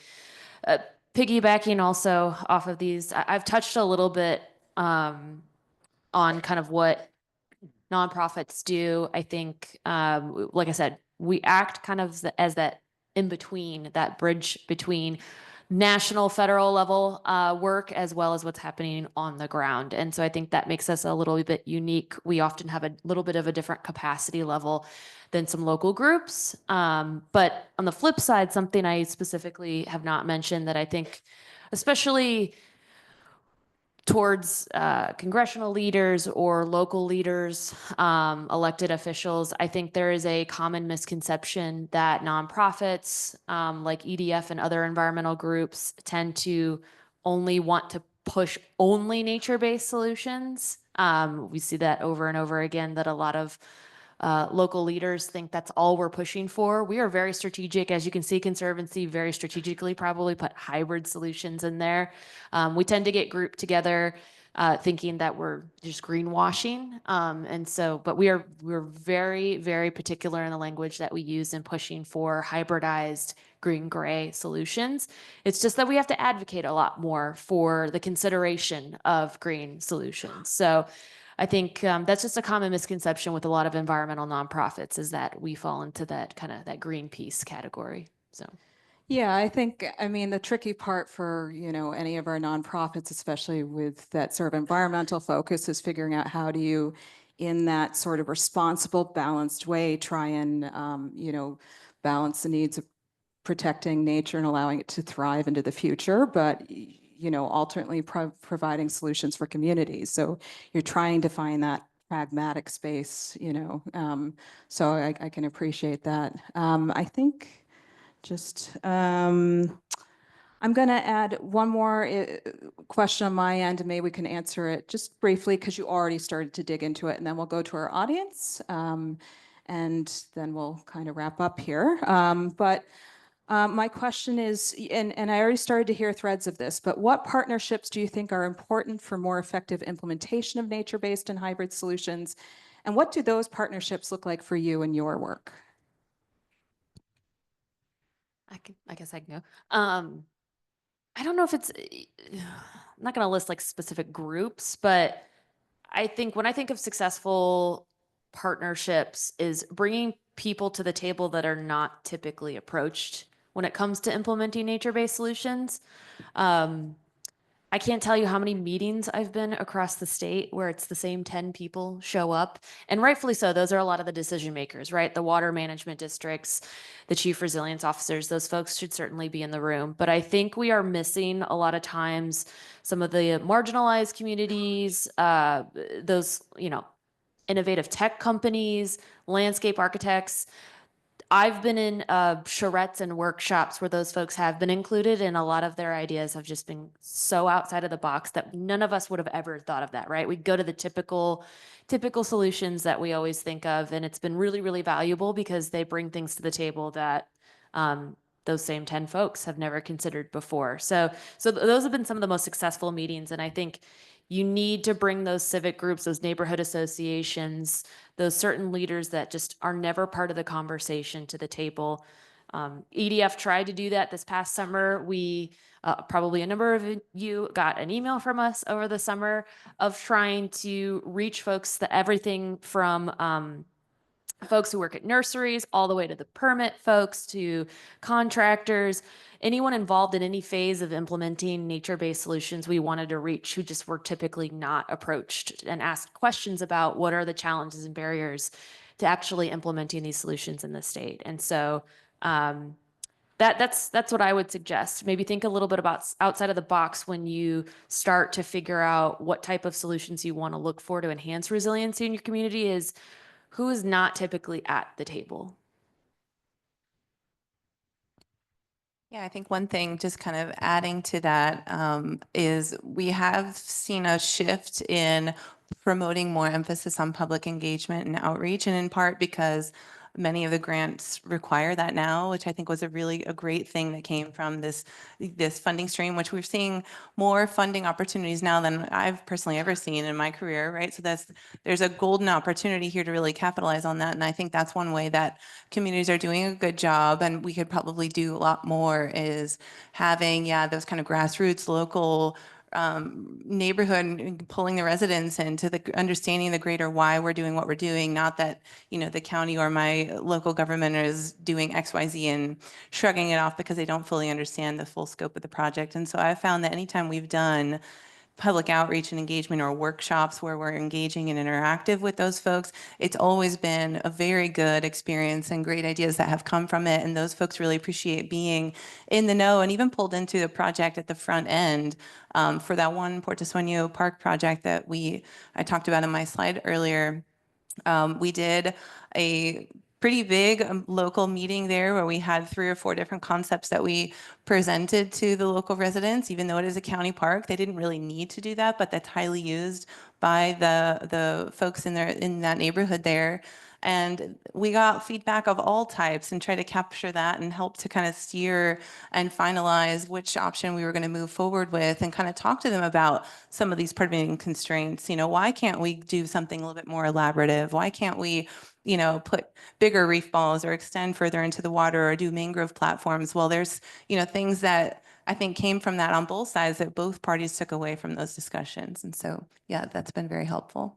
H: Piggybacking also off of these, I've touched a little bit on kind of what nonprofits do. I think, like I said, we act kind of as that in between, that bridge between national, federal level work as well as what's happening on the ground. And so I think that makes us a little bit unique. We often have a little bit of a different capacity level than some local groups. But on the flip side, something I specifically have not mentioned that I think, especially towards congressional leaders or local leaders, elected officials, I think there is a common misconception that nonprofits like EDF and other environmental groups tend to only want to push only nature-based solutions. We see that over and over again, that a lot of local leaders think that's all we're pushing for. We are very strategic. As you can see, Conservancy very strategically probably put hybrid solutions in there. We tend to get grouped together thinking that we're just greenwashing. And so, but we're very, very particular in the language that we use in pushing for hybridized green-gray solutions. It's just that we have to advocate a lot more for the consideration of green solutions. So I think that's just a common misconception with a lot of environmental nonprofits, is that we fall into that kind of that Greenpeace category. So.
I: Yeah, I mean, the tricky part for, any of our nonprofits, especially with that sort of environmental focus, is figuring out how do you, in that sort of responsible, balanced way, try and, balance the needs of protecting nature and allowing it to thrive into the future, but alternately providing solutions for communities. So you're trying to find that pragmatic space, so I can appreciate that. I think just, I'm going to add one more question on my end, and maybe we can answer it just briefly because you already started to dig into it, and then we'll go to our audience, and then we'll kind of wrap up here. My question is, and I already started to hear threads of this, but what partnerships do you think are important for more effective implementation of nature-based and hybrid solutions? And what do those partnerships look like for you in your work?
H: I guess I can go. I don't know if it's, I'm not going to list like specific groups, but I think when I think of successful partnerships is bringing people to the table that are not typically approached when it comes to implementing nature-based solutions. I I can't tell you how many meetings I've been across the state where it's the same 10 people show up. And rightfully so, those are a lot of the decision makers, right? The water management districts, the chief resilience officers, those folks should certainly be in the room. But I think we are missing a lot of times some of the marginalized communities, those, innovative tech companies, landscape architects. I've been in charrettes and workshops where those folks have been included, and a lot of their ideas have just been so outside of the box that none of us would have ever thought of that, right? We go to the typical solutions that we always think of, and it's been really, really valuable because they bring things to the table that those same 10 folks have never considered before. So those have been some of the most successful meetings, and I think you need to bring those civic groups, those neighborhood associations, those certain leaders that just are never part of the conversation to the table. EDF tried to do that this past summer. We, probably a number of you got an email from us over the summer of trying to reach folks, that everything from folks who work at nurseries all the way to the permit folks to contractors, anyone involved in any phase of implementing nature-based solutions we wanted to reach, who just were typically not approached and asked questions about what are the challenges and barriers to actually implementing these solutions in the state. And so that's what I would suggest. Maybe think a little bit about outside of the box when you start to figure out what type of solutions you want to look for to enhance resiliency in your community. Is who is not typically at the table.
E: Yeah, I think one thing, just kind of adding to that, is we have seen a shift in promoting more emphasis on public engagement and outreach, and in part because many of the grants require that now, which I think was a great thing that came from this funding stream, which we're seeing more funding opportunities now than I've personally ever seen in my career, right? So there's a golden opportunity here to really capitalize on that. And I think that's one way that communities are doing a good job, and we could probably do a lot more, is having, those kind of grassroots local neighborhood, and pulling the residents into the understanding the greater why we're doing what we're doing, not that, the county or my local government is doing XYZ and shrugging it off because they don't fully understand the full scope of the project. And so I found that anytime we've done public outreach and engagement or workshops where we're engaging and interactive with those folks, it's always been a very good experience and great ideas that have come from it. And those folks really appreciate being in the know and even pulled into the project at the front end. For that one Porto Sueño Park project that I talked about in my slide earlier, we did a pretty big local meeting there where we had 3 or 4 different concepts that we presented to the local residents. Even though it is a county park, they didn't really need to do that, but that's highly used by the folks in that neighborhood there. And we got feedback of all types and try to capture that and help to kind of steer and finalize which option we were going to move forward with, and kind of talk to them about some of these permitting constraints. Why can't we do something a little bit more elaborative? Why can't we put bigger reef balls or extend further into the water or do mangrove platforms? Well, there's, things that I think came from that on both sides that both parties took away from those discussions. And so, that's been very helpful.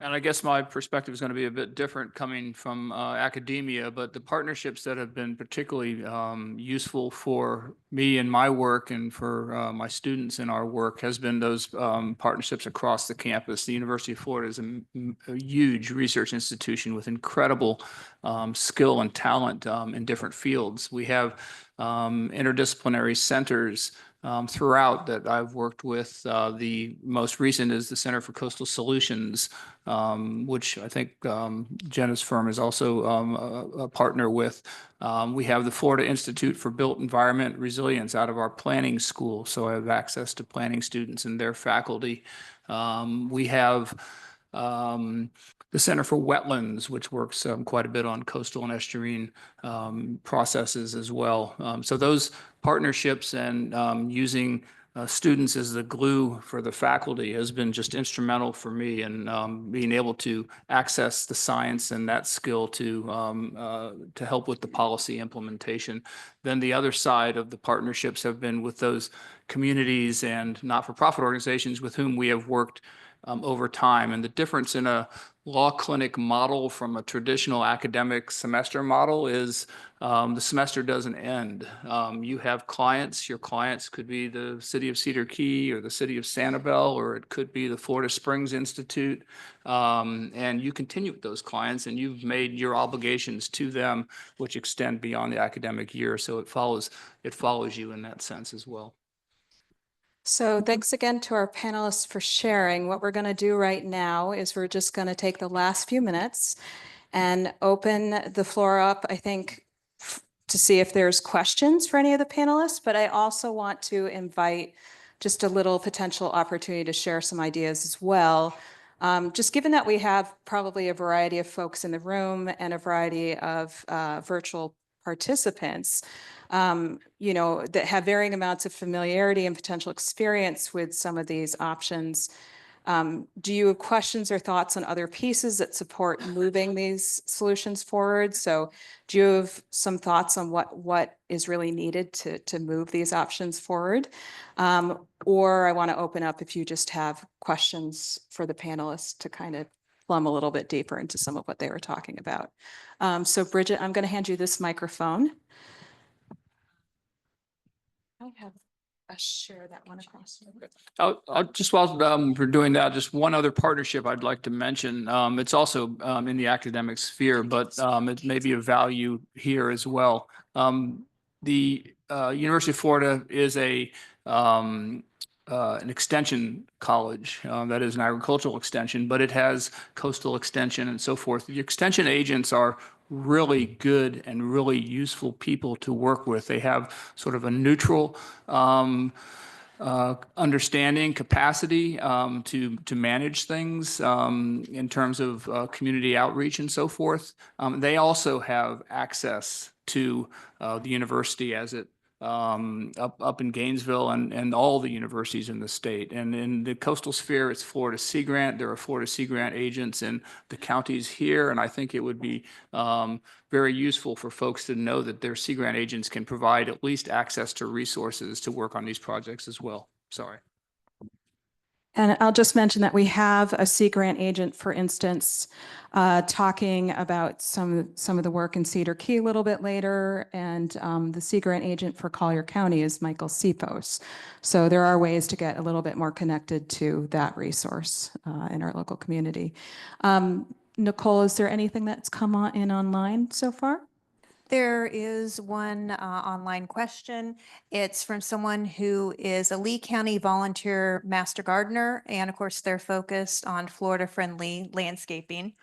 J: And I guess my perspective is going to be a bit different coming from academia, but the partnerships that have been particularly useful for me in my work and for my students in our work has been those partnerships across the campus. The University of Florida is a huge research institution with incredible skill and talent in different fields. We have interdisciplinary centers throughout that I've worked with. The most recent is the Center for Coastal Solutions, which I think Jenna's firm is also a partner with. We have the Florida Institute for Built Environment Resilience out of our planning school, so I have access to planning students and their faculty. We have the Center for Wetlands, which works quite a bit on coastal and estuarine processes as well. So those partnerships and using students as the glue for the faculty has been just instrumental for me in being able to access the science and that skill to help with the policy implementation. Then the other side of the partnerships have been with those communities and not-for-profit organizations with whom we have worked over time. And the difference in a law clinic model from a traditional academic semester model is the semester doesn't end. You have clients. Your clients could be the city of Cedar Key or the city of Sanibel, or it could be the Florida Springs Institute. And you continue with those clients, and you've made your obligations to them, which extend beyond the academic year. So it follows you in that sense as well.
I: So thanks again to our panelists for sharing. What we're going to do right now is we're just going to take the last few minutes and open the floor up, I think, to see if there's questions for any of the panelists, but I also want to invite just a little potential opportunity to share some ideas as well. Just given that we have probably a variety of folks in the room and a variety of virtual participants, that have varying amounts of familiarity and potential experience with some of these options. Do you have questions or thoughts on other pieces that support moving these solutions forward? So do you have some thoughts on what is really needed to move these options forward? Or I want to open up if you just have questions for the panelists to kind of plumb a little bit deeper into some of what they were talking about. So Bridget, I'm going to hand you this microphone. I have share that one across.
J: I'll just while we're doing that, just one other partnership I'd like to mention. It's also in the academic sphere, but it may be of value here as well. The University of Florida is an extension college that is an agricultural extension, but it has coastal extension and so forth. The extension agents are really good and really useful people to work with. They have sort of a neutral understanding, capacity to manage things in terms of community outreach and so forth. They also have access to the university as it up in Gainesville and all the universities in the state. And in the coastal sphere, it's Florida Sea Grant. There are Florida Sea Grant agents in the counties here. And I think it would be very useful for folks to know that their Sea Grant agents can provide at least access to resources to work on these projects as well. Sorry.
I: And I'll just mention that we have a Sea Grant agent, for instance, talking about some of the work in Cedar Key a little bit later. And the Sea Grant agent for Collier County is Michael Sipos. So there are ways to get a little bit more connected to that resource in our local community. Nicole, is there anything that's come in online so far?
K: There is one online question. It's from someone who is a Lee County volunteer master gardener. And of course, they're focused on Florida-friendly landscaping.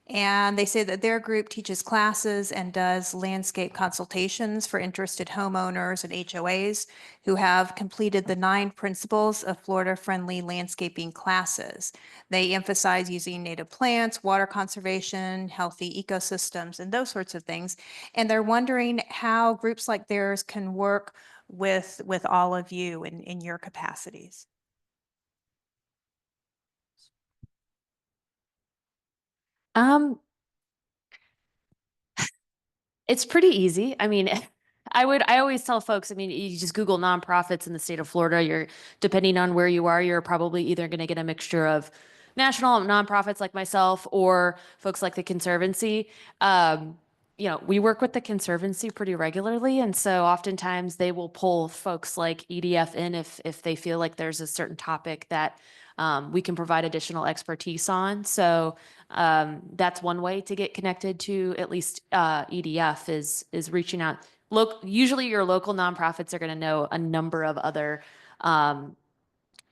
K: And they say that their group teaches classes and does landscape consultations for interested homeowners and HOAs who have completed the 9 principles of Florida-friendly landscaping classes. They emphasize using native plants, water conservation, healthy ecosystems, and those sorts of things. And they're wondering how groups like theirs can work with all of you in your capacities.
H: It's pretty easy. I mean, I always tell folks, I mean, you just Google nonprofits in the state of Florida. Depending on where you are, you're probably either going to get a mixture of national nonprofits like myself or folks like the Conservancy. We work with the Conservancy pretty regularly. And so oftentimes they will pull folks like EDF in if they feel like there's a certain topic that we can provide additional expertise on. So that's one way to get connected to at least EDF is reaching out. Usually your local nonprofits are going to know a number of other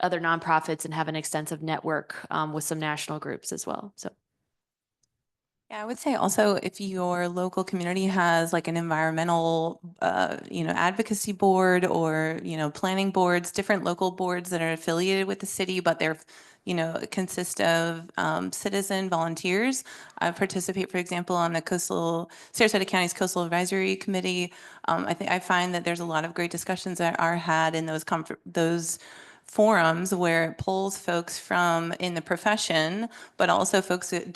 H: nonprofits and have an extensive network with some national groups as well. So.
E: Yeah, I would say also if your local community has like an environmental, advocacy board or, planning boards, different local boards that are affiliated with the city, but they're, consist of citizen volunteers. I participate, for example, on the Sarasota County's Coastal Advisory Committee. I find that there's a lot of great discussions that are had in those forums where it pulls folks from in the profession, but also folks that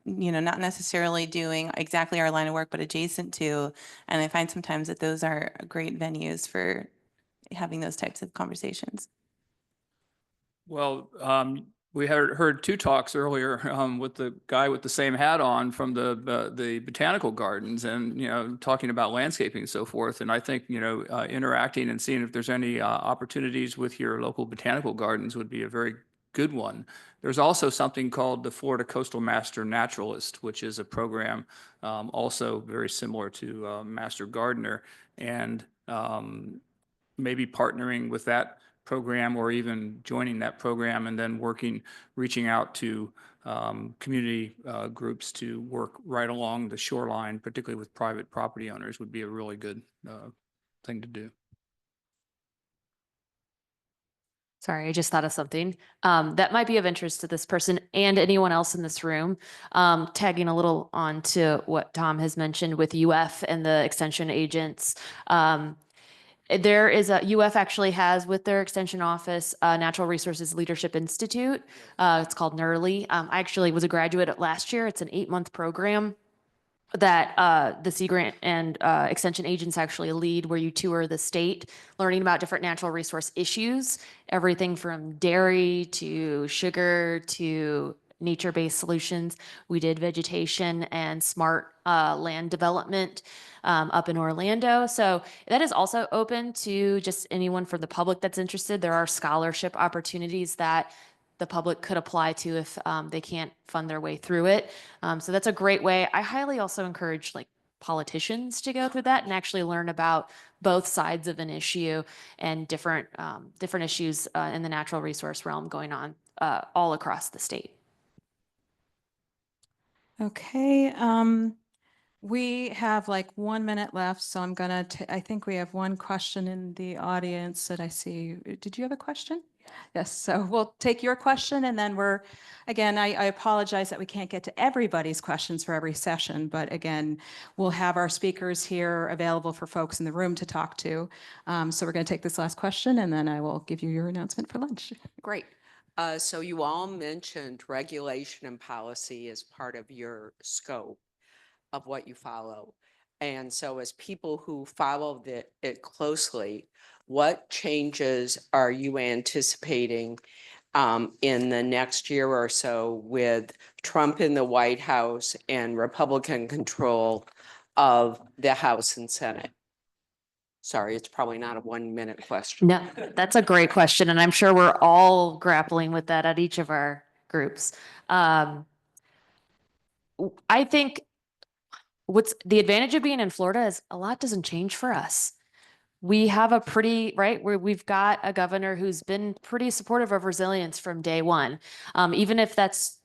E: not necessarily doing exactly our line of work, but adjacent to. And I find sometimes that those are great venues for having those types of conversations.
J: Well, We heard two talks earlier with the guy with the same hat on from the botanical gardens, and talking about landscaping and so forth. And I think interacting and seeing if there's any opportunities with your local botanical gardens would be a very good one. There's also something called the Florida Coastal Master Naturalist, which is a program also very similar to Master Gardener, and maybe partnering with that program or even joining that program and then reaching out to community groups to work right along the shoreline, particularly with private property owners, would be a really good thing to do.
H: Sorry, I just thought of something that might be of interest to this person and anyone else in this room. Tagging a little on to what Tom has mentioned with UF and the extension agents. There is UF actually has with their extension office, Natural Resources Leadership Institute. It's called NERLI. I actually was a graduate last year. It's an 8-month program that the Sea Grant and extension agents actually lead, where you tour the state, learning about different natural resource issues, everything from dairy to sugar to nature-based solutions. We did vegetation and smart land development up in Orlando. So that is also open to just anyone from the public that's interested. There are scholarship opportunities that the public could apply to if they can't fund their way through it. So that's a great way. I highly also encourage politicians to go through that and actually learn about both sides of an issue and different issues in the natural resource realm going on all across the state.
I: Okay, we have 1 minute left, so I'm gonna, I think we have one question in the audience that I see. Did you have a question? Yes, so we'll take your question, and then again, I apologize that we can't get to everybody's questions for every session, but again, we'll have our speakers here available for folks in the room to talk to. So we're gonna take this last question, and then I will give you your announcement for lunch.
F: Great. So you all mentioned regulation and policy as part of your scope of what you follow. And so as people who follow it closely, what changes are you anticipating in the next year or so with Trump in the White House and Republican control of the House and Senate? Sorry, it's probably not a 1 minute question.
H: No, that's a great question. And I'm sure we're all grappling with that at each of our groups. I think what's the advantage of being in Florida is a lot doesn't change for us. We have we've got a governor who's been pretty supportive of resilience from day one. Even if that's,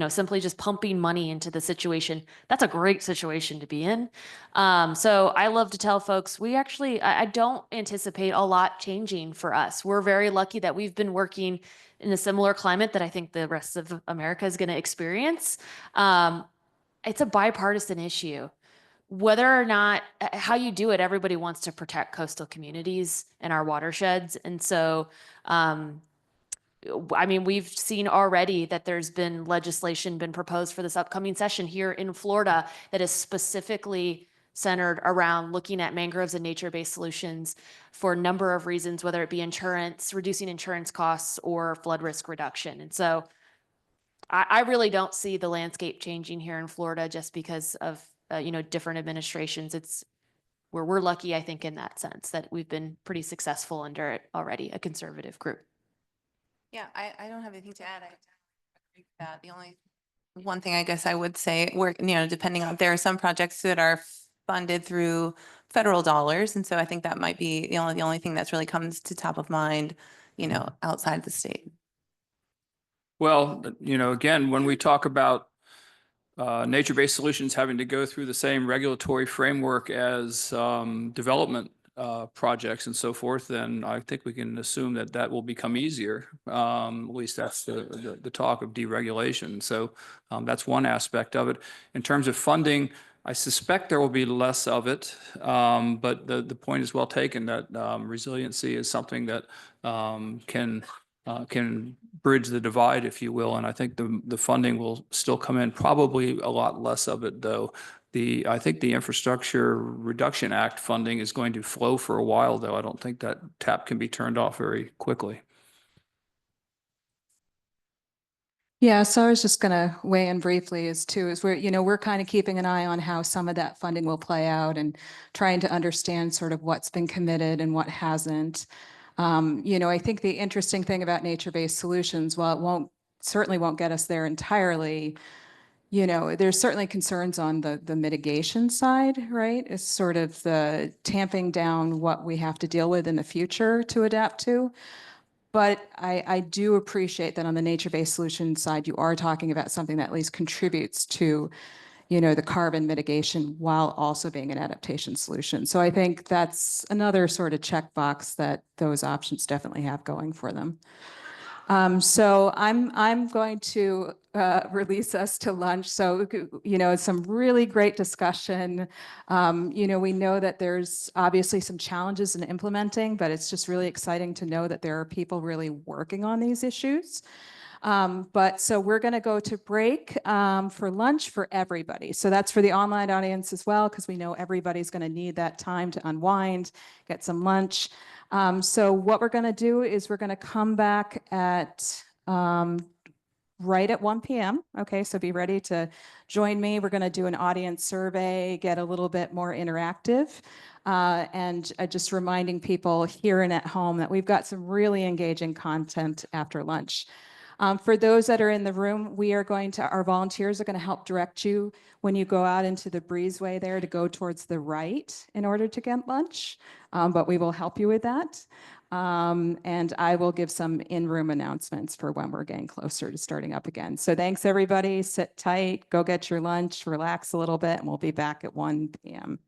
H: simply just pumping money into the situation, that's a great situation to be in. So I love to tell folks, I don't anticipate a lot changing for us. We're very lucky that we've been working in a similar climate that I think the rest of America is going to experience. It's a bipartisan issue. Whether or not, how you do it, everybody wants to protect coastal communities and our watersheds. And so, we've seen already that there's been legislation been proposed for this upcoming session here in Florida that is specifically centered around looking at mangroves and nature-based solutions for a number of reasons, whether it be insurance, reducing insurance costs, or flood risk reduction. And so I really don't see the landscape changing here in Florida just because of different administrations. We're lucky, I think, in that sense that we've been pretty successful under it already, a conservative group.
E: Yeah, I don't have anything to add. I agree with that. The only one thing I guess I would say, depending on, there are some projects that are funded through federal dollars. And so I think that might be the only thing that's really comes to top of mind, outside the state.
J: Well, again, when we talk about nature-based solutions having to go through the same regulatory framework as development projects and so forth, then I think we can assume that will become easier. At least that's the talk of deregulation. So that's one aspect of it. In terms of funding, I suspect there will be less of it, but the point is well taken that resiliency is something that can bridge the divide, if you will. And I think the funding will still come in, probably a lot less of it, though. I think the Infrastructure Reduction Act funding is going to flow for a while, though. I don't think that tap can be turned off very quickly.
I: Yeah, so I was just going to weigh in briefly as we're kind of keeping an eye on how some of that funding will play out and trying to understand sort of what's been committed and what hasn't. I think the interesting thing about nature-based solutions, while it certainly won't get us there entirely, there's certainly concerns on the mitigation side, right? It's sort of the tamping down what we have to deal with in the future to adapt to. But I do appreciate that on the nature-based solution side, you are talking about something that at least contributes to, the carbon mitigation while also being an adaptation solution. So I think that's another sort of checkbox that those options definitely have going for them. So I'm going to release us to lunch. So, some really great discussion. We know that there's obviously some challenges in implementing, but it's just really exciting to know that there are people really working on these issues. But so we're going to go to break for lunch for everybody. So that's for the online audience as well, because we know everybody's going to need that time to unwind, get some lunch. So what we're going to do is we're going to come back at right at 1 p.m. Okay, so be ready to join me. We're going to do an audience survey, get a little bit more interactive. And just reminding people here and at home that we've got some really engaging content after lunch. For those that are in the room, our volunteers are going to help direct you when you go out into the breezeway there to go towards the right in order to get lunch. But we will help you with that. And I will give some in-room announcements for when we're getting closer to starting up again. So thanks, everybody. Sit tight, go get your lunch, relax a little bit, and we'll be back at 1 p.m.